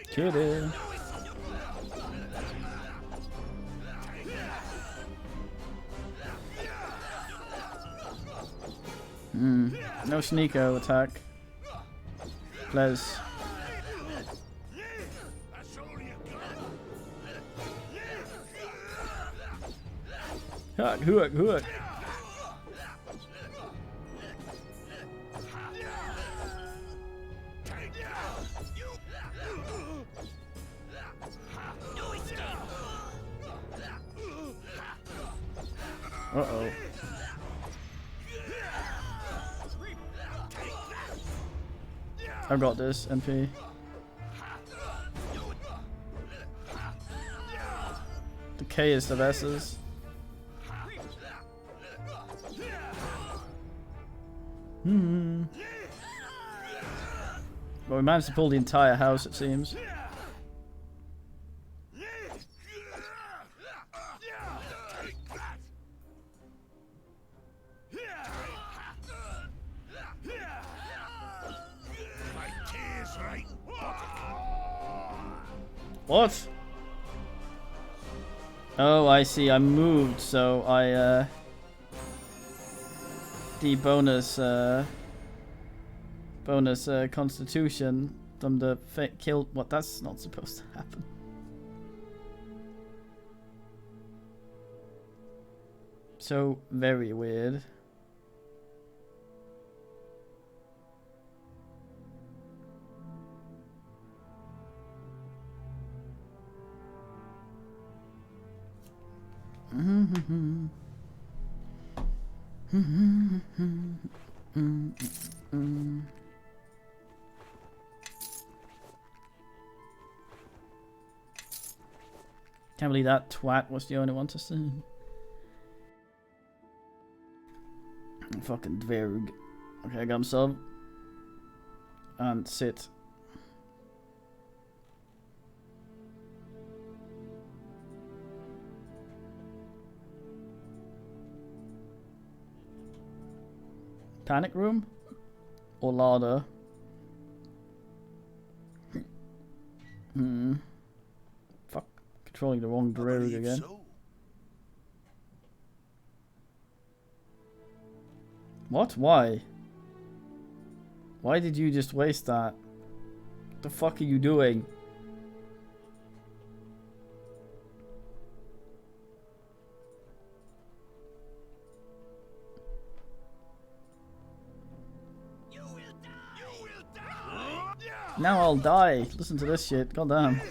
Kitty. No sneako attack. Please. Hook. Uh-oh. I've got this, MP. The K is the S's. Well, we managed to pull the entire house, it seems. What? Oh, I see. I moved, so I, the bonus constitution from the kill. What? That's not supposed to happen. So very weird. Can't believe that twat was the only one to see. Fucking dverg. Okay, I got him sub. And sit. Panic room? Or larder? Fuck. Controlling the wrong dverg again. So. What? Why? Why did you just waste that? What the fuck are you doing? Now I'll die. Listen to this shit. Goddamn.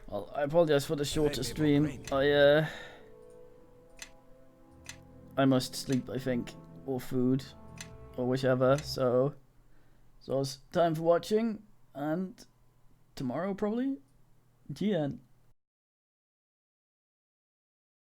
Well, I apologize for the shorter stream. I must sleep, I think, or food, or whichever. So it's time for watching, and tomorrow probably. GN.